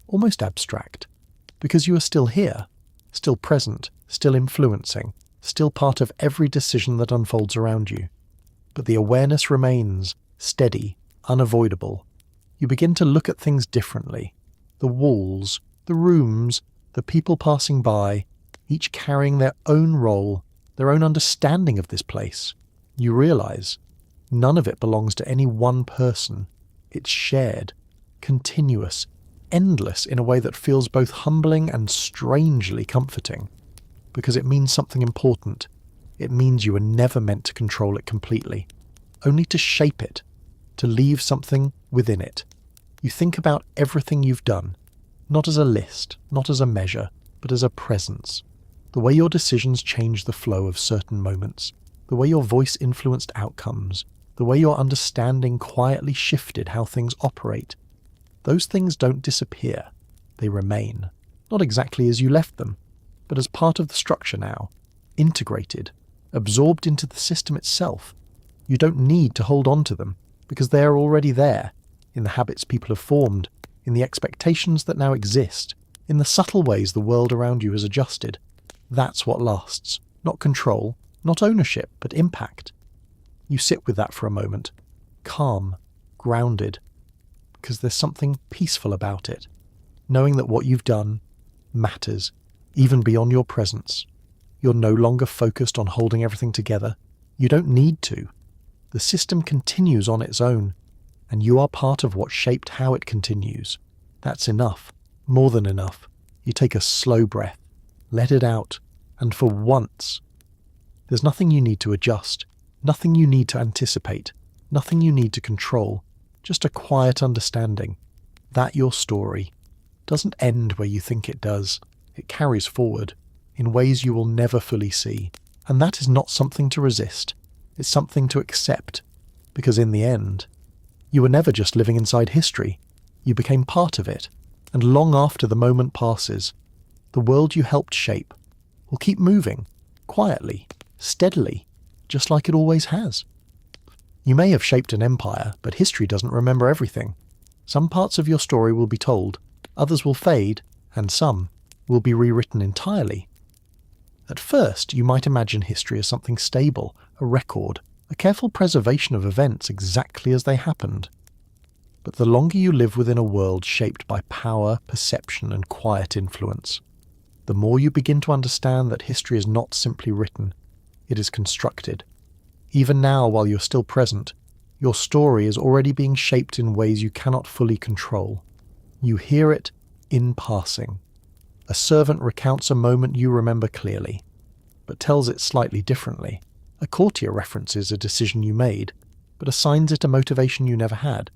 almost abstract, because you are still here, still present, still influencing, still part of every decision that unfolds around you. But the awareness remains, steady, unavoidable. You begin to look at things differently. The walls, the rooms, the people passing by, each carrying their own role, their own understanding of this place. You realize none of it belongs to any one person. It's shared, continuous, endless in a way that feels both humbling and strangely comforting. Because it means something important. It means you were never meant to control it completely, only to shape it, to leave something within it. You think about everything you've done, not as a list, not as a measure, but as a presence. The way your decisions change the flow of certain moments, the way your voice influenced outcomes, the way your understanding quietly shifted how things operate. Those things don't disappear. They remain. Not exactly as you left them, but as part of the structure now, integrated, absorbed into the system itself. You don't need to hold on to them, because they are already there, in the habits people have formed, in the expectations that now exist, in the subtle ways the world around you has adjusted. That's what lasts. Not control, not ownership, but impact. You sit with that for a moment, calm, grounded, because there's something peaceful about it, knowing that what you've done matters, even beyond your presence. You're no longer focused on holding everything together. You don't need to. The system continues on its own, and you are part of what shaped how it continues. That's enough, more than enough. You take a slow breath, let it out, and for once, there's nothing you need to adjust, nothing you need to anticipate, nothing you need to control, just a quiet understanding that your story doesn't end where you think it does. It carries forward in ways you will never fully see. And that is not something to resist. It's something to accept, because in the end, you were never just living inside history. You became part of it, and long after the moment passes, the world you helped shape will keep moving, quietly, steadily, just like it always has. You may have shaped an empire, but history doesn't remember everything. Some parts of your story will be told, others will fade, and some will be rewritten entirely. At first, you might imagine history as something stable, a record, a careful preservation of events exactly as they happened. But the longer you live within a world shaped by power, perception, and quiet influence, the more you begin to understand that history is not simply written, it is constructed. Even now, while you're still present, your story is already being shaped in ways you cannot fully control. You hear it in passing. A servant recounts a moment you remember clearly, but tells it slightly differently. A courtier references a decision you made, but assigns it a motivation you never had.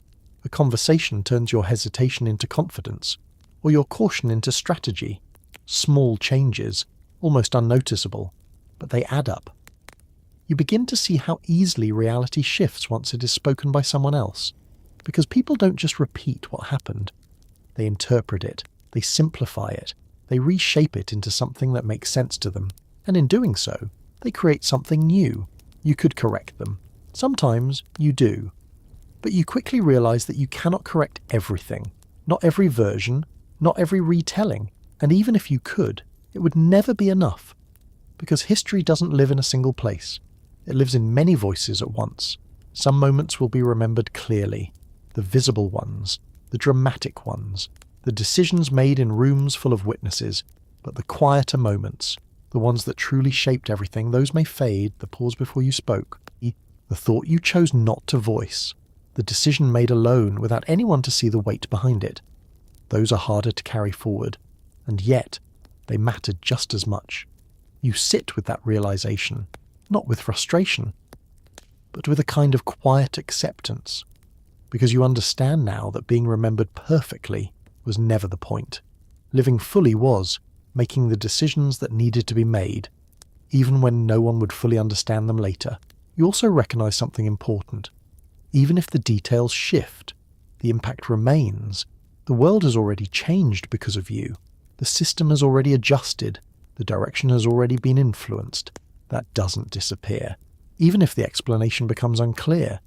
A conversation turns your hesitation into confidence, or your caution into strategy. Small changes, almost unnoticeable, but they add up. You begin to see how easily reality shifts once it is spoken by someone else, because people don't just repeat what happened. They interpret it, they simplify it, they reshape it into something that makes sense to them, and in doing so, they create something new. You could correct them. Sometimes you do. But you quickly realize that you cannot correct everything, not every version, not every retelling, and even if you could, it would never be enough. Because history doesn't live in a single place. It lives in many voices at once. Some moments will be remembered clearly, the visible ones, the dramatic ones, the decisions made in rooms full of witnesses, but the quieter moments, the ones that truly shaped everything, those may fade, the pause before you spoke, the thought you chose not to voice, the decision made alone without anyone to see the weight behind it. Those are harder to carry forward, and yet they matter just as much. You sit with that realization, not with frustration, but with a kind of quiet acceptance, because you understand now that being remembered perfectly was never the point. Living fully was making the decisions that needed to be made, even when no one would fully understand them later. You also recognize something important. Even if the details shift, the impact remains. The world has already changed because of you. The system has already adjusted. The direction has already been influenced. That doesn't disappear. Even if the explanation becomes unclear,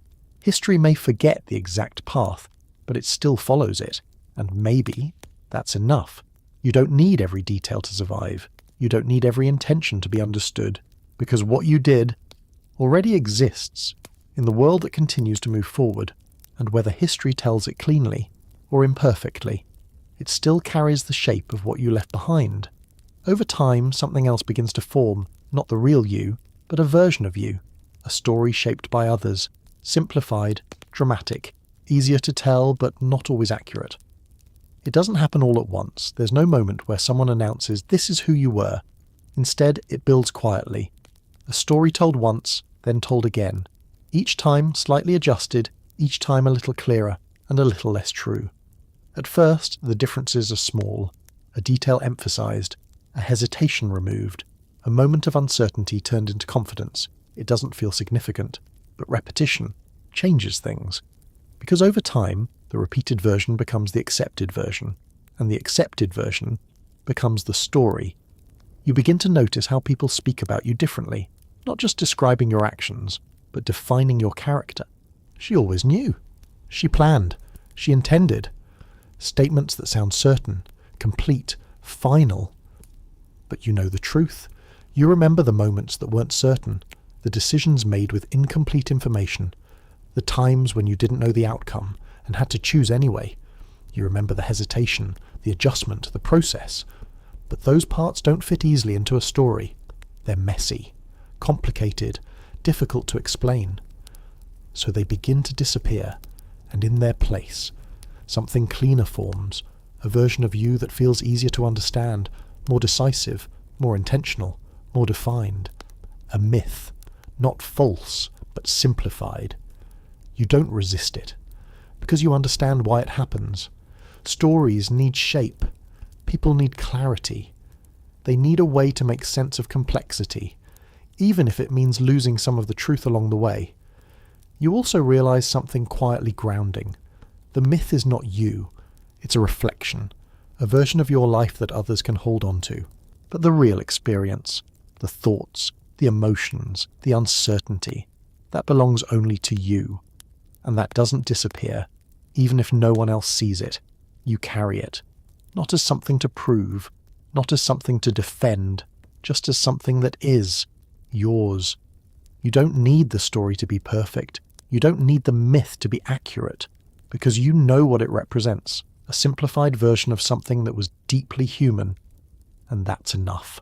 history may forget the exact path, but it still follows it. And maybe that's enough. You don't need every detail to survive. You don't need every intention to be understood, because what you did already exists in the world that continues to move forward, and whether history tells it cleanly or imperfectly, it still carries the shape of what you left behind. Over time, something else begins to form, not the real you, but a version of you, a story shaped by others, simplified, dramatic, easier to tell but not always accurate. It doesn't happen all at once. There's no moment where someone announces, "This is who you were." Instead, it builds quietly. A story told once, then told again. Each time slightly adjusted, each time a little clearer and a little less true. At first, the differences are small, a detail emphasized, a hesitation removed, a moment of uncertainty turned into confidence. It doesn't feel significant, but repetition changes things. Because over time, the repeated version becomes the accepted version, and the accepted version becomes the story. You begin to notice how people speak about you differently, not just describing your actions, but defining your character. She always knew. She planned. She intended. Statements that sound certain, complete, final. But you know the truth. You remember the moments that weren't certain, the decisions made with incomplete information, the times when you didn't know the outcome and had to choose anyway. You remember the hesitation, the adjustment, the process. But those parts don't fit easily into a story. They're messy, complicated, difficult to explain. So they begin to disappear, and in their place, something cleaner forms, a version of you that feels easier to understand, more decisive, more intentional, more defined. A myth, not false, but simplified. You don't resist it, because you understand why it happens. Stories need shape. People need clarity. They need a way to make sense of complexity, even if it means losing some of the truth along the way. You also realize something quietly grounding. The myth is not you. It's a reflection, a version of your life that others can hold on to. But the real experience, the thoughts, the emotions, the uncertainty, that belongs only to you. And that doesn't disappear, even if no one else sees it. You carry it, not as something to prove, not as something to defend, just as something that is yours. You don't need the story to be perfect. You don't need the myth to be accurate, because you know what it represents, a simplified version of something that was deeply human. And that's enough.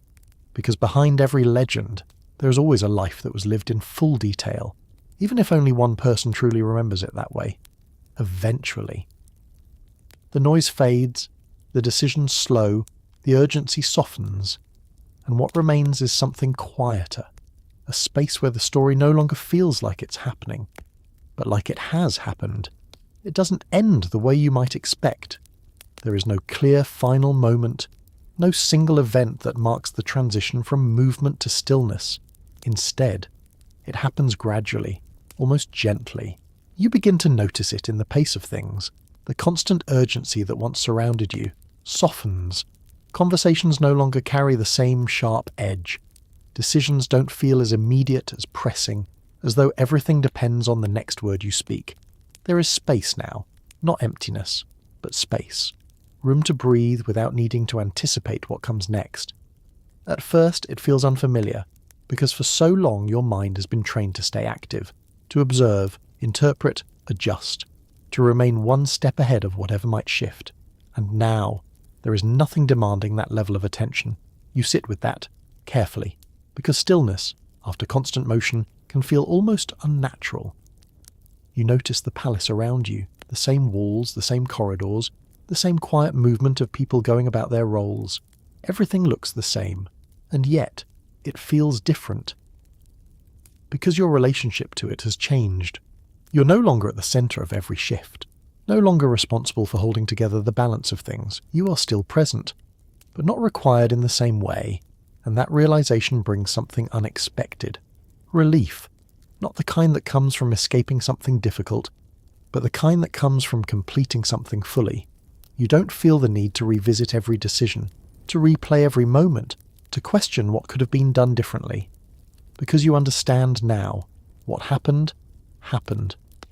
Because behind every legend, there's always a life that was lived in full detail, even if only one person truly remembers it that way. Eventually. The noise fades, the decisions slow, the urgency softens, and what remains is something quieter, a space where the story no longer feels like it's happening, but like it has happened. It doesn't end the way you might expect. There is no clear final moment, no single event that marks the transition from movement to stillness. Instead, it happens gradually, almost gently. You begin to notice it in the pace of things. The constant urgency that once surrounded you softens. Conversations no longer carry the same sharp edge. Decisions don't feel as immediate, as pressing, as though everything depends on the next word you speak. There is space now, not emptiness, but space. Room to breathe without needing to anticipate what comes next. At first, it feels unfamiliar, because for so long your mind has been trained to stay active, to observe, interpret, adjust, to remain one step ahead of whatever might shift. And now, there is nothing demanding that level of attention. You sit with that, carefully, because stillness, after constant motion, can feel almost unnatural. You notice the palace around you, the same walls, the same corridors, the same quiet movement of people going about their roles. Everything looks the same, and yet it feels different. Because your relationship to it has changed. You're no longer at the center of every shift, no longer responsible for holding together the balance of things. You are still present, but not required in the same way, and that realization brings something unexpected. Relief, not the kind that comes from escaping something difficult, but the kind that comes from completing something fully. You don't feel the need to revisit every decision, to replay every moment, to question what could have been done differently. Because you understand now, what happened,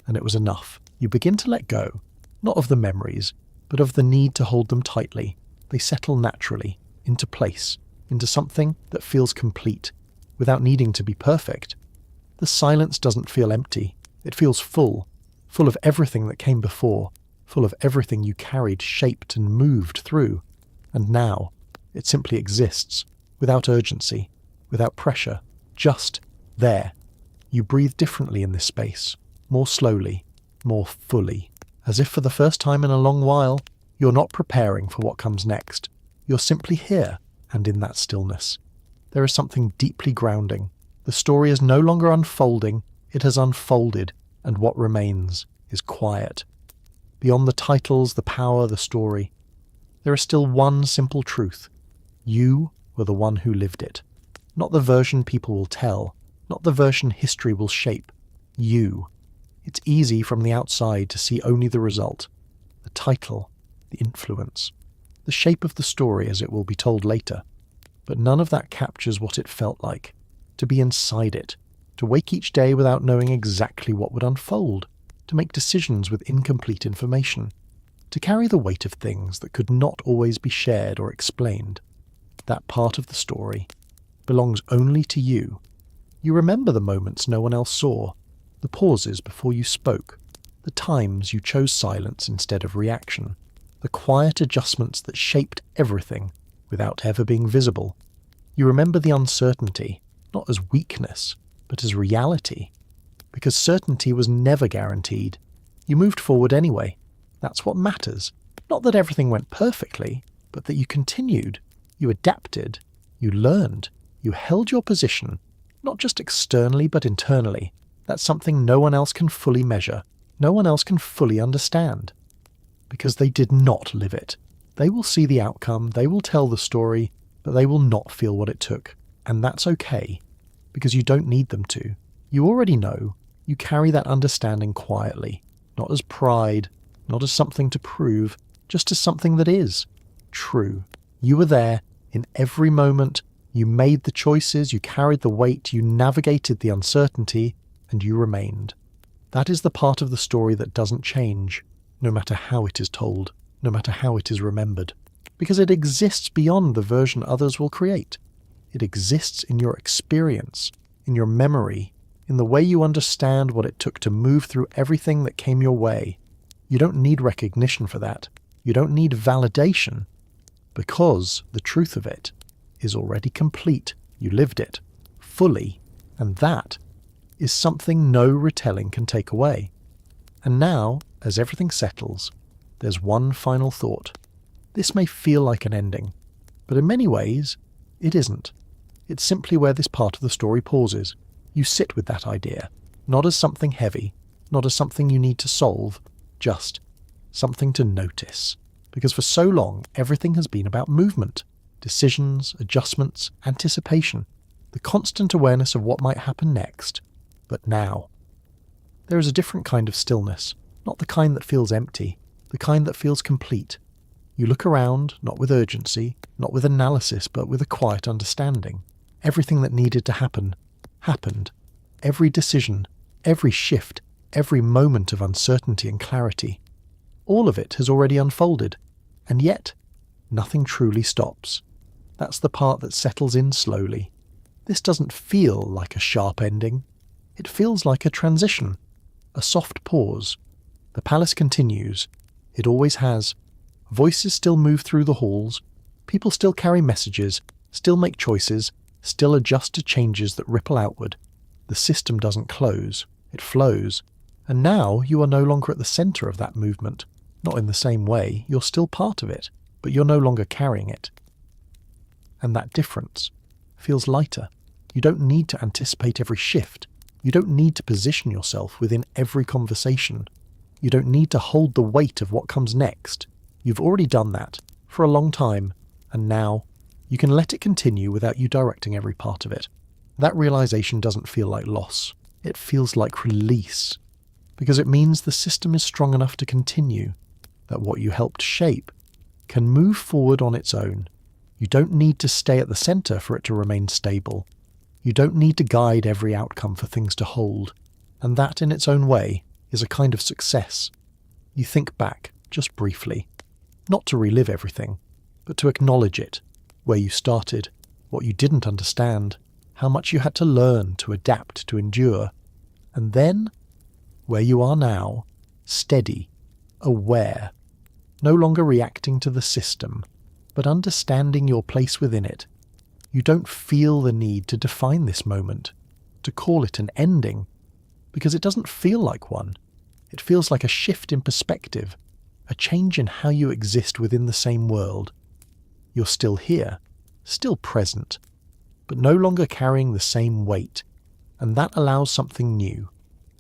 and it was enough. You begin to let go, not of the memories, but of the need to hold them tightly. They settle naturally, into place, into something that feels complete, without needing to be perfect. The silence doesn't feel empty. It feels full of everything that came before, full of everything you carried, shaped, and moved through. And now, It simply exists, without urgency, without pressure, just there. You breathe differently in this space, more slowly, more fully, as if for the first time in a long while, you're not preparing for what comes next. You're simply here, and in that stillness. There is something deeply grounding. The story is no longer unfolding, it has unfolded, and what remains is quiet. Beyond the titles, the power, the story, there is still one simple truth. You were the one who lived it. Not the version people will tell, not the version history will shape. You. It's easy from the outside to see only the result, the title, the influence, the shape of the story as it will be told later. But none of that captures what it felt like, to be inside it, to wake each day without knowing exactly what would unfold, to make decisions with incomplete information, to carry the weight of things that could not always be shared or explained. That part of the story belongs only to you. You remember the moments no one else saw, the pauses before you spoke, the times you chose silence instead of reaction, the quiet adjustments that shaped everything without ever being visible. You remember the uncertainty, not as weakness, but as reality. Because certainty was never guaranteed. You moved forward anyway. That's what matters. Not that everything went perfectly, but that you continued, you adapted, you learned, you held your position, not just externally but internally. That's something no one else can fully measure, no one else can fully understand. Because they did not live it. They will see the outcome, they will tell the story, but they will not feel what it took. And that's okay, because you don't need them to. You already know. You carry that understanding quietly, not as pride, not as something to prove, just as something that is true. You were there in every moment. You made the choices, you carried the weight, you navigated the uncertainty, and you remained. That is the part of the story that doesn't change, no matter how it is told, no matter how it is remembered, because it exists beyond the version others will create. It exists in your experience, in your memory, in the way you understand what it took to move through everything that came your way. You don't need recognition for that. You don't need validation, because the truth of it is already complete. You lived it fully, and that is something no retelling can take away. And now, as everything settles, there's one final thought. This may feel like an ending, but in many ways, it isn't. It's simply where this part of the story pauses. You sit with that idea, not as something heavy, not as something you need to solve, just something to notice. Because for so long, everything has been about movement, decisions, adjustments, anticipation, the constant awareness of what might happen next. But now, there is a different kind of stillness, not the kind that feels empty, the kind that feels complete. You look around, not with urgency, not with analysis, but with a quiet understanding. Everything that needed to happen, happened. Every decision, every shift, every moment of uncertainty and clarity. All of it has already unfolded, and yet nothing truly stops. That's the part that settles in slowly. This doesn't feel like a sharp ending. It feels like a transition, a soft pause. The palace continues. It always has. Voices still move through the halls. People still carry messages, still make choices, still adjust to changes that ripple outward. The system doesn't close. It flows. And now you are no longer at the centre of that movement. Not in the same way. You're still part of it, but you're no longer carrying it. And that difference feels lighter. You don't need to anticipate every shift. You don't need to position yourself within every conversation. You don't need to hold the weight of what comes next. You've already done that for a long time, and now you can let it continue without you directing every part of it. That realization doesn't feel like loss. It feels like release, because it means the system is strong enough to continue, that what you helped shape can move forward on its own. You don't need to stay at the center for it to remain stable. You don't need to guide every outcome for things to hold, and that in its own way is a kind of success. You think back, just briefly, not to relive everything, but to acknowledge it, where you started, what you didn't understand, how much you had to learn, to adapt, to endure, and then, where you are now, steady, aware, no longer reacting to the system, but understanding your place within it. You don't feel the need to define this moment, to call it an ending, because it doesn't feel like one. It feels like a shift in perspective, a change in how you exist within the same world. You're still here, still present, but no longer carrying the same weight, and that allows something new,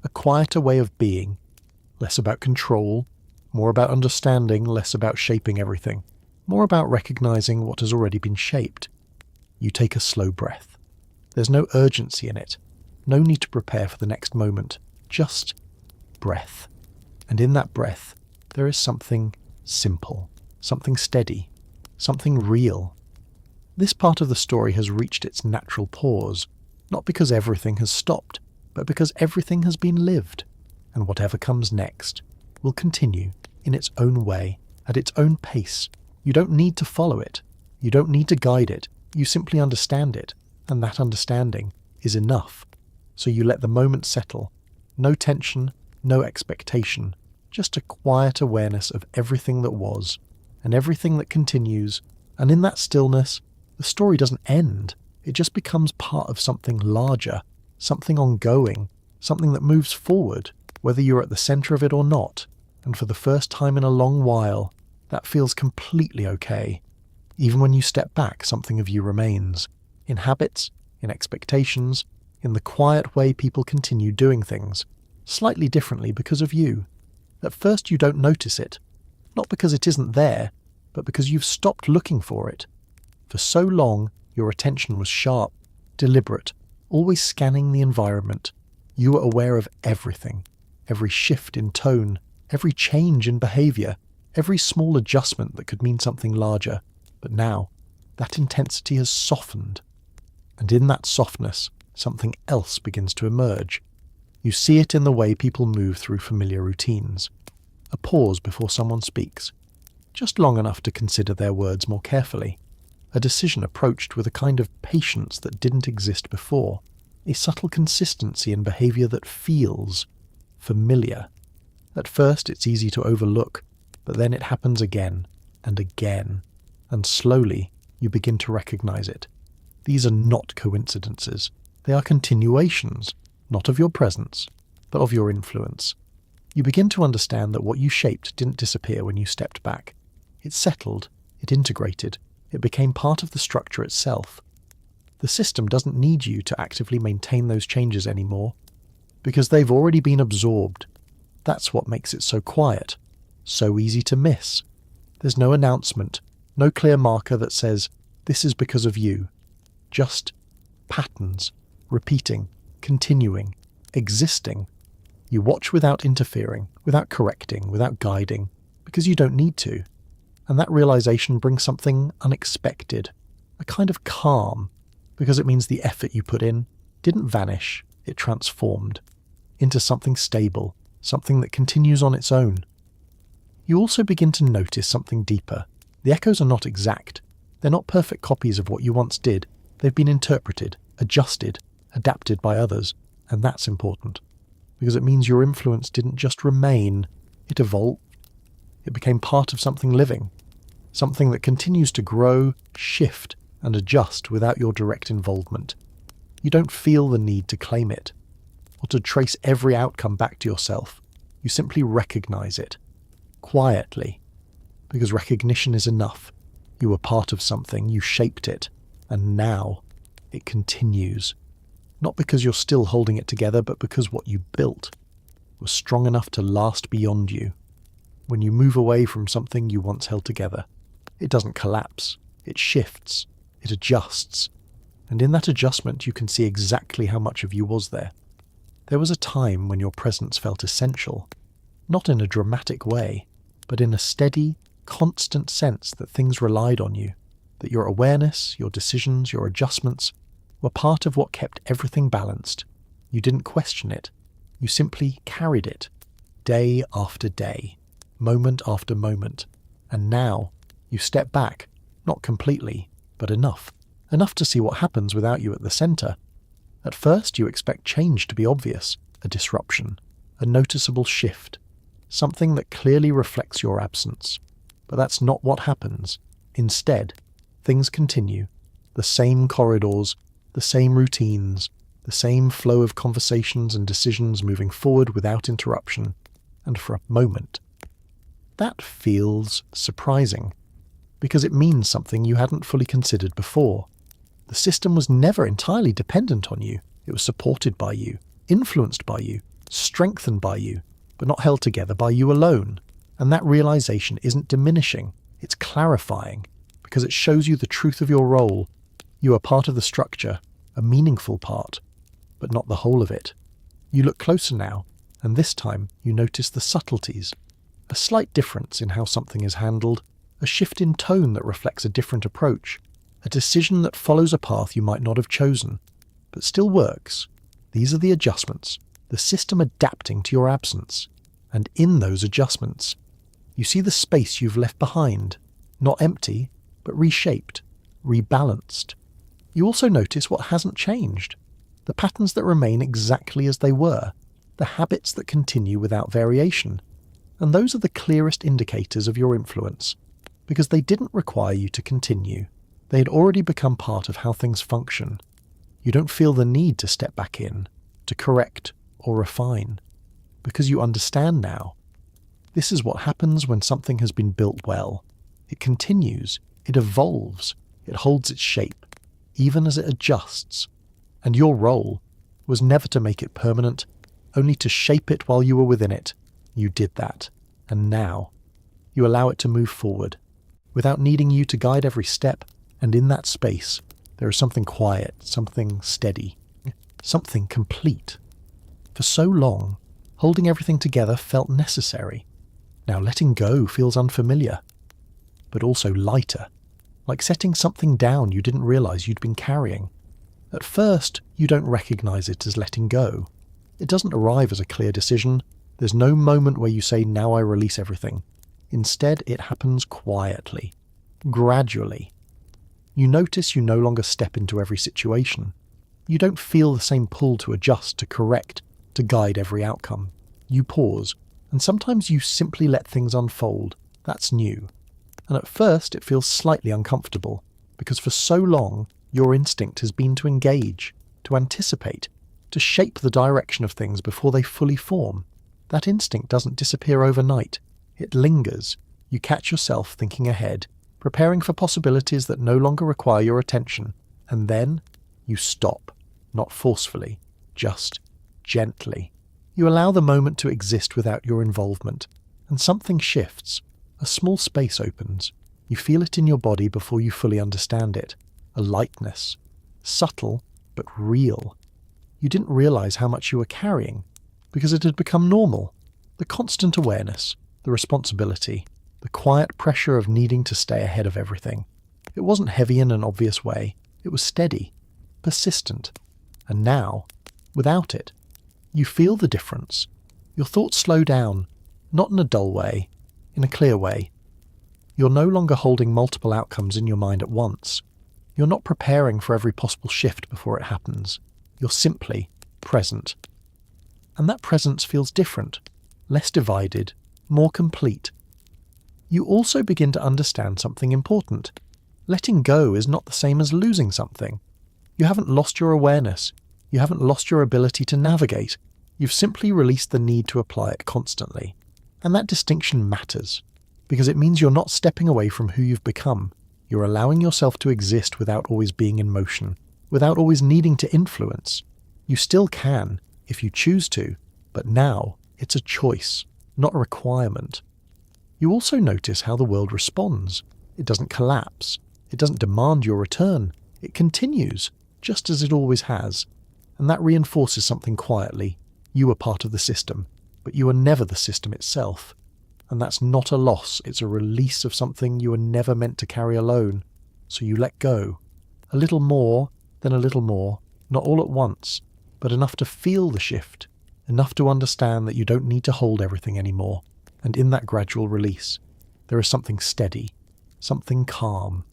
a quieter way of being, less about control, more about understanding, less about shaping everything, more about recognizing what has already been shaped. You take a slow breath. There's no urgency in it, no need to prepare for the next moment, just breath. And in that breath, there is something simple, something steady, something real. This part of the story has reached its natural pause, not because everything has stopped, but because everything has been lived, and whatever comes next will continue in its own way, at its own pace. You don't need to follow it. You don't need to guide it. You simply understand it, and that understanding is enough. So you let the moment settle. No tension, no expectation, just a quiet awareness of everything that was, and everything that continues, and in that stillness, the story doesn't end. It just becomes part of something larger, something ongoing, something that moves forward, whether you're at the center of it or not. And for the first time in a long while, that feels completely okay. Even when you step back, something of you remains. In habits, in expectations, in the quiet way people continue doing things, slightly differently because of you. At first you don't notice it, not because it isn't there, but because you've stopped looking for it. For so long, your attention was sharp, deliberate, always scanning the environment. You were aware of everything, every shift in tone, every change in behavior, every small adjustment that could mean something larger. But now, that intensity has softened. And in that softness, something else begins to emerge. You see it in the way people move through familiar routines. A pause before someone speaks, just long enough to consider their words more carefully. A decision approached with a kind of patience that didn't exist before. A subtle consistency in behavior that feels familiar. At first it's easy to overlook, but then it happens again and again, and slowly you begin to recognize it. These are not coincidences. They are continuations, not of your presence, but of your influence. You begin to understand that what you shaped didn't disappear when you stepped back. It settled, it integrated, it became part of the structure itself. The system doesn't need you to actively maintain those changes anymore, because they've already been absorbed. That's what makes it so quiet, so easy to miss. There's no announcement, no clear marker that says, this is because of you. Just patterns, repeating, continuing, existing. You watch without interfering, without correcting, without guiding, because you don't need to. And that realization brings something unexpected, a kind of calm, because it means the effort you put in didn't vanish, it transformed into something stable, something that continues on its own. You also begin to notice something deeper. The echoes are not exact. They're not perfect copies of what you once did. They've been interpreted, adjusted, adapted by others, and that's important, because it means your influence didn't just remain, it evolved. It became part of something living, something that continues to grow, shift, and adjust without your direct involvement. You don't feel the need to claim it, or to trace every outcome back to yourself. You simply recognize it, quietly, because recognition is enough. You were part of something, you shaped it, and now it continues. Not because you're still holding it together, but because what you built was strong enough to last beyond you. When you move away from something you once held together, it doesn't collapse, it shifts, it adjusts. And in that adjustment you can see exactly how much of you was there. There was a time when your presence felt essential, not in a dramatic way, but in a steady, constant sense that things relied on you, that your awareness, your decisions, your adjustments were part of what kept everything balanced. You didn't question it. You simply carried it, day after day, moment after moment. And now you step back, not completely, but enough to see what happens without you at the center. At first you expect change to be obvious, a disruption, a noticeable shift, something that clearly reflects your absence. But that's not what happens. Instead, things continue. The same corridors, the same routines, the same flow of conversations and decisions moving forward without interruption. And for a moment, that feels surprising, because it means something you hadn't fully considered before. The system was never entirely dependent on you. It was supported by you, influenced by you, strengthened by you, but not held together by you alone. And that realization isn't diminishing, it's clarifying, because it shows you the truth of your role. You are part of the structure, a meaningful part, but not the whole of it. You look closer now, and this time you notice the subtleties. A slight difference in how something is handled, a shift in tone that reflects a different approach, a decision that follows a path you might not have chosen, but still works. These are the adjustments, the system adapting to your absence. And in those adjustments, you see the space you've left behind, not empty, but reshaped, rebalanced. You also notice what hasn't changed, the patterns that remain exactly as they were, the habits that continue without variation. And those are the clearest indicators of your influence, because they didn't require you to continue. They had already become part of how things function. You don't feel the need to step back in, to correct or refine, because you understand now. This is what happens when something has been built well. It continues, it evolves, it holds its shape, even as it adjusts. And your role was never to make it permanent, only to shape it while you were within it. You did that, and now you allow it to move forward, without needing you to guide every step, and in that space, there is something quiet, something steady, something complete. For so long, holding everything together felt necessary. Now letting go feels unfamiliar, but also lighter, like setting something down you didn't realize you'd been carrying. At first, you don't recognize it as letting go. It doesn't arrive as a clear decision. There's no moment where you say, now I release everything. Instead, it happens quietly, gradually. You notice you no longer step into every situation. You don't feel the same pull to adjust, to correct, to guide every outcome. You pause, and sometimes you simply let things unfold. That's new. And at first, it feels slightly uncomfortable, because for so long, your instinct has been to engage, to anticipate, to shape the direction of things before they fully form. That instinct doesn't disappear overnight. It lingers. You catch yourself thinking ahead, preparing for possibilities that no longer require your attention, and then you stop, not forcefully, just gently. You allow the moment to exist without your involvement, and something shifts. A small space opens. You feel it in your body before you fully understand it. A lightness, subtle but real. You didn't realize how much you were carrying, because it had become normal. The constant awareness, the responsibility, the quiet pressure of needing to stay ahead of everything. It wasn't heavy in an obvious way. It was steady, persistent. And now, without it, you feel the difference. Your thoughts slow down, not in a dull way, in a clear way. You're no longer holding multiple outcomes in your mind at once. You're not preparing for every possible shift before it happens. You're simply present. And that presence feels different, less divided, more complete. You also begin to understand something important. Letting go is not the same as losing something. You haven't lost your awareness. You haven't lost your ability to navigate. You've simply released the need to apply it constantly. And that distinction matters, because it means you're not stepping away from who you've become. You're allowing yourself to exist without always being in motion, without always needing to influence. You still can, if you choose to, but now it's a choice, not a requirement. You also notice how the world responds. It doesn't collapse. It doesn't demand your return. It continues, just as it always has. And that reinforces something quietly. You are part of the system, but you are never the system itself. And that's not a loss, it's a release of something you were never meant to carry alone. So you let go. A little more, then a little more, not all at once, but enough to feel the shift, enough to understand that you don't need to hold everything anymore. And in that gradual release, there is something steady, something calm,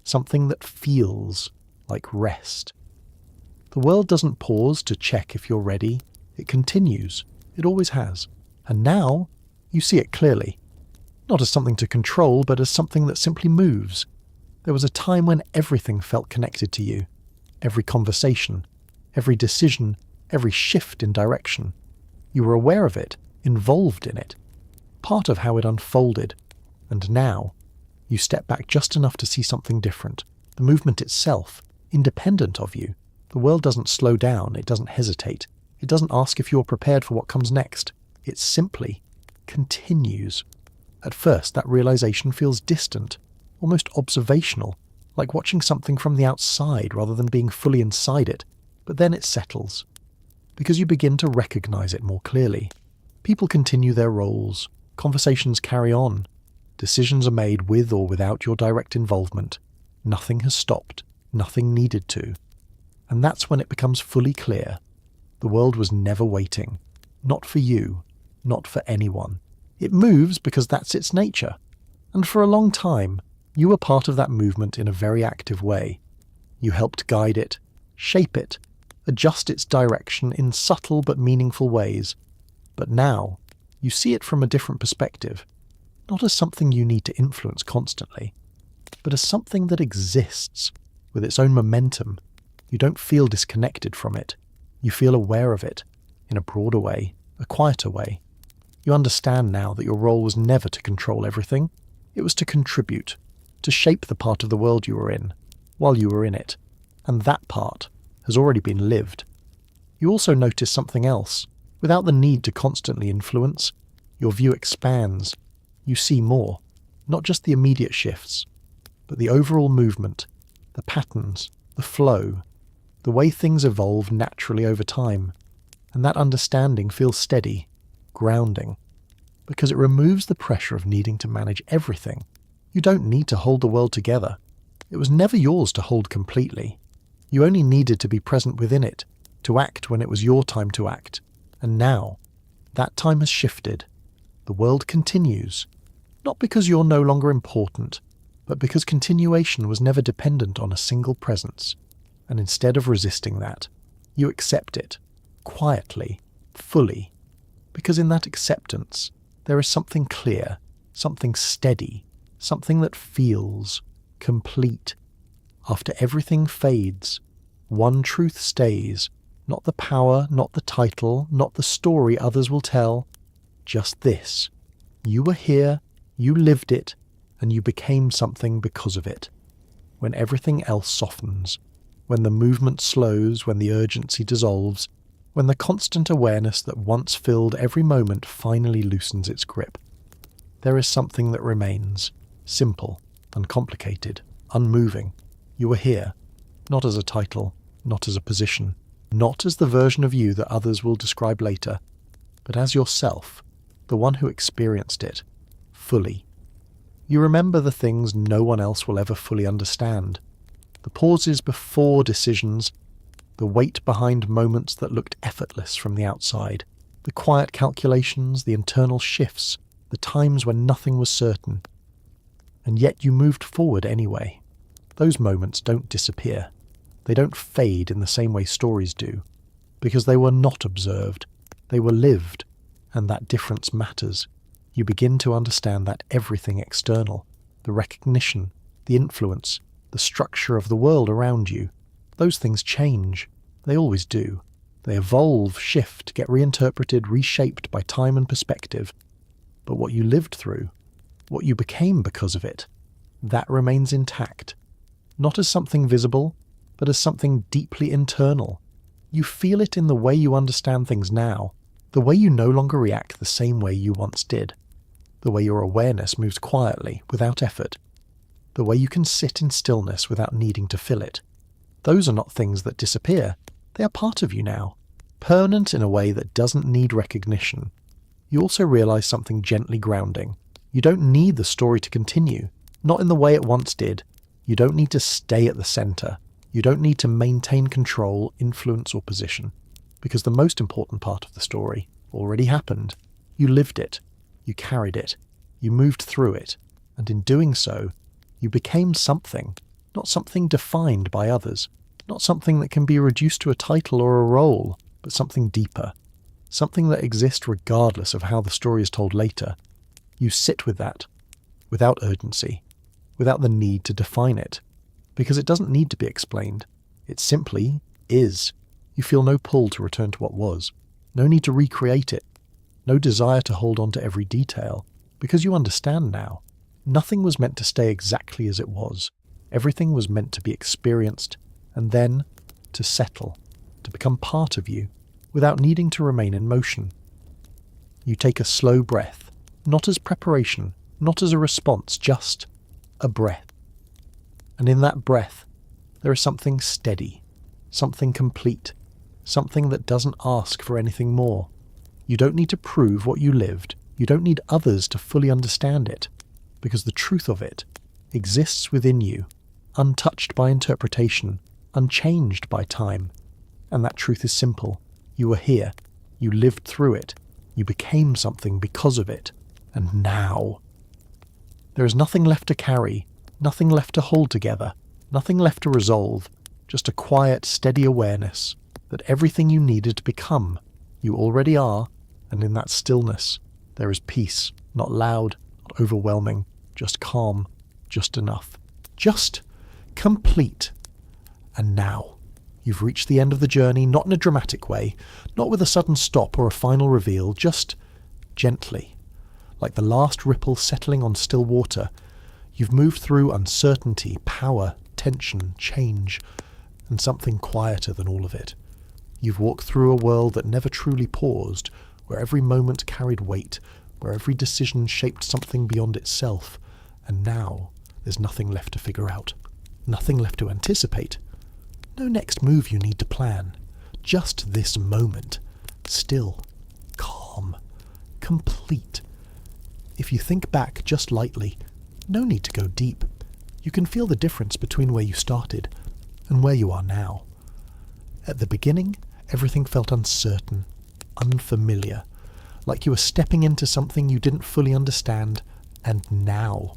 something that feels like rest. The world doesn't pause to check if you're ready. It continues. It always has. And now, you see it clearly. Not as something to control, but as something that simply moves. There was a time when everything felt connected to you. Every conversation, every decision, every shift in direction. You were aware of it, involved in it, part of how it unfolded. And now, you step back just enough to see something different. The movement itself, independent of you. The world doesn't slow down, it doesn't hesitate. It doesn't ask if you're prepared for what comes next. It simply continues. At first, that realization feels distant, almost observational, like watching something from the outside rather than being fully inside it. But then it settles, because you begin to recognize it more clearly. People continue their roles, conversations carry on, decisions are made with or without your direct involvement. Nothing has stopped, nothing needed to. And that's when it becomes fully clear. The world was never waiting. Not for you, not for anyone. It moves because that's its nature. And for a long time, you were part of that movement in a very active way. You helped guide it, shape it, adjust its direction in subtle but meaningful ways. But now, you see it from a different perspective, not as something you need to influence constantly, but as something that exists, with its own momentum. You don't feel disconnected from it. You feel aware of it, in a broader way, a quieter way. You understand now that your role was never to control everything. It was to contribute, to shape the part of the world you were in, while you were in it. And that part has already been lived. You also notice something else. Without the need to constantly influence, your view expands. You see more, not just the immediate shifts, but the overall movement, the patterns, the flow, the way things evolve naturally over time. And that understanding feels steady, grounding, because it removes the pressure of needing to manage everything. You don't need to hold the world together. It was never yours to hold completely. You only needed to be present within it, to act when it was your time to act. And now, that time has shifted. The world continues, not because you're no longer important, but because continuation was never dependent on a single presence. And instead of resisting that, you accept it, quietly, fully, because in that acceptance, there is something clear, something steady, something that feels complete. After everything fades, one truth stays, not the power, not the title, not the story others will tell, just this. You were here, you lived it, and you became something because of it. When everything else softens, when the movement slows, when the urgency dissolves, when the constant awareness that once filled every moment finally loosens its grip, there is something that remains, simple, uncomplicated, unmoving. You were here, not as a title, not as a position, not as the version of you that others will describe later, but as yourself, the one who experienced it, fully. You remember the things no one else will ever fully understand, the pauses before decisions, the weight behind moments that looked effortless from the outside, the quiet calculations, the internal shifts, the times when nothing was certain. And yet you moved forward anyway. Those moments don't disappear. They don't fade in the same way stories do, because they were not observed, they were lived, and that difference matters. You begin to understand that everything external, the recognition, the influence, the structure of the world around you, those things change. They always do. They evolve, shift, get reinterpreted, reshaped by time and perspective. But what you lived through, what you became because of it, that remains intact. Not as something visible, but as something deeply internal. You feel it in the way you understand things now, the way you no longer react the same way you once did, the way your awareness moves quietly, without effort, the way you can sit in stillness without needing to fill it. Those are not things that disappear. They are part of you now, permanent in a way that doesn't need recognition. You also realize something gently grounding. You don't need the story to continue, not in the way it once did. You don't need to stay at the center. You don't need to maintain control, influence, or position, because the most important part of the story already happened. You lived it. You carried it. You moved through it. And in doing so, you became something, not something defined by others, not something that can be reduced to a title or a role, but something deeper, something that exists regardless of how the story is told later. You sit with that, without urgency, without the need to define it. Because it doesn't need to be explained. It simply is. You feel no pull to return to what was. No need to recreate it. No desire to hold on to every detail. Because you understand now. Nothing was meant to stay exactly as it was. Everything was meant to be experienced, and then to settle, to become part of you, without needing to remain in motion. You take a slow breath, not as preparation, not as a response, just a breath. And in that breath, there is something steady, something complete, something that doesn't ask for anything more. You don't need to prove what you lived. You don't need others to fully understand it, because the truth of it exists within you, untouched by interpretation, unchanged by time. And that truth is simple. You were here. You lived through it. You became something because of it. And now, there is nothing left to carry, nothing left to hold together, nothing left to resolve, just a quiet, steady awareness that everything you needed to become, you already are, and in that stillness, there is peace, not loud, not overwhelming, just calm, just enough, just complete. And now, you've reached the end of the journey, not in a dramatic way, not with a sudden stop or a final reveal, just gently, like the last ripple settling on still water. You've moved through uncertainty, power, tension, change, and something quieter than all of it. You've walked through a world that never truly paused, where every moment carried weight, where every decision shaped something beyond itself. And now, there's nothing left to figure out, nothing left to anticipate. No next move you need to plan. Just this moment. Still, calm, complete. If you think back just lightly, no need to go deep. You can feel the difference between where you started and where you are now. At the beginning, everything felt uncertain, unfamiliar, like you were stepping into something you didn't fully understand, and now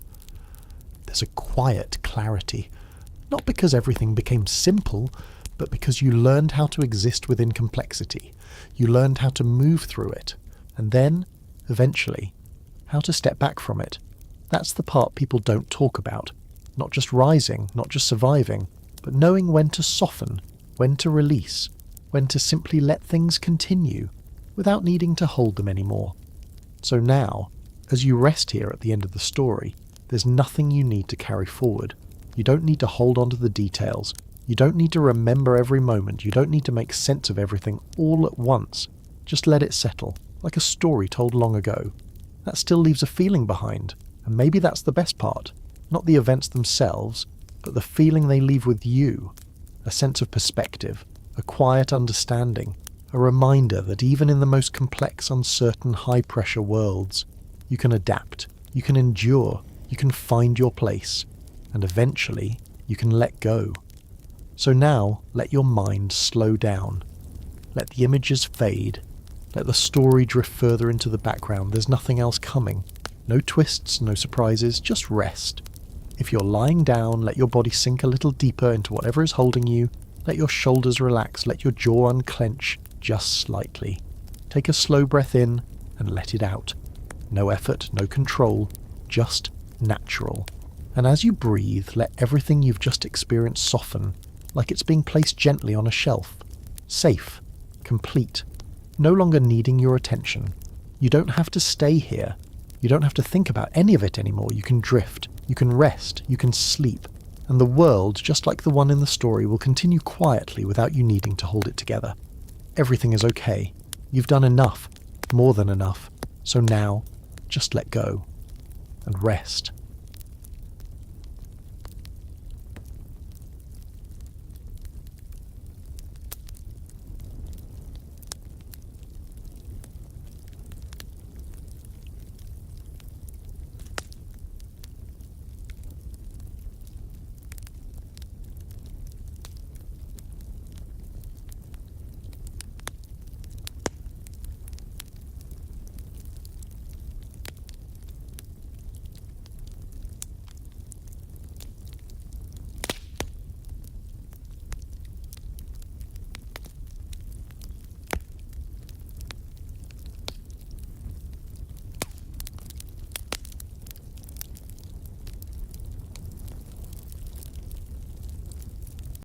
there's a quiet clarity, not because everything became simple, but because you learned how to exist within complexity. You learned how to move through it, and then, eventually, how to step back from it. That's the part people don't talk about. Not just rising, not just surviving, but knowing when to soften, when to release, when to simply let things continue, without needing to hold them anymore. So now, as you rest here at the end of the story, there's nothing you need to carry forward. You don't need to hold on to the details. You don't need to remember every moment. You don't need to make sense of everything all at once. Just let it settle, like a story told long ago. That still leaves a feeling behind, and maybe that's the best part. Not the events themselves, but the feeling they leave with you. A sense of perspective, a quiet understanding, a reminder that even in the most complex, uncertain, high-pressure worlds, you can adapt, you can endure, you can find your place, and eventually you can let go. So now, let your mind slow down. Let the images fade. Let the story drift further into the background. There's nothing else coming. No twists, no surprises, just rest. If you're lying down, let your body sink a little deeper into whatever is holding you. Let your shoulders relax, let your jaw unclench, just slightly. Take a slow breath in and let it out. No effort, no control, just natural. And as you breathe, let everything you've just experienced soften, like it's being placed gently on a shelf. Safe, complete, no longer needing your attention. You don't have to stay here. You don't have to think about any of it anymore. You can drift, you can rest, you can sleep. And the world, just like the one in the story, will continue quietly without you needing to hold it together. Everything is okay. You've done enough, more than enough. So now, just let go and rest.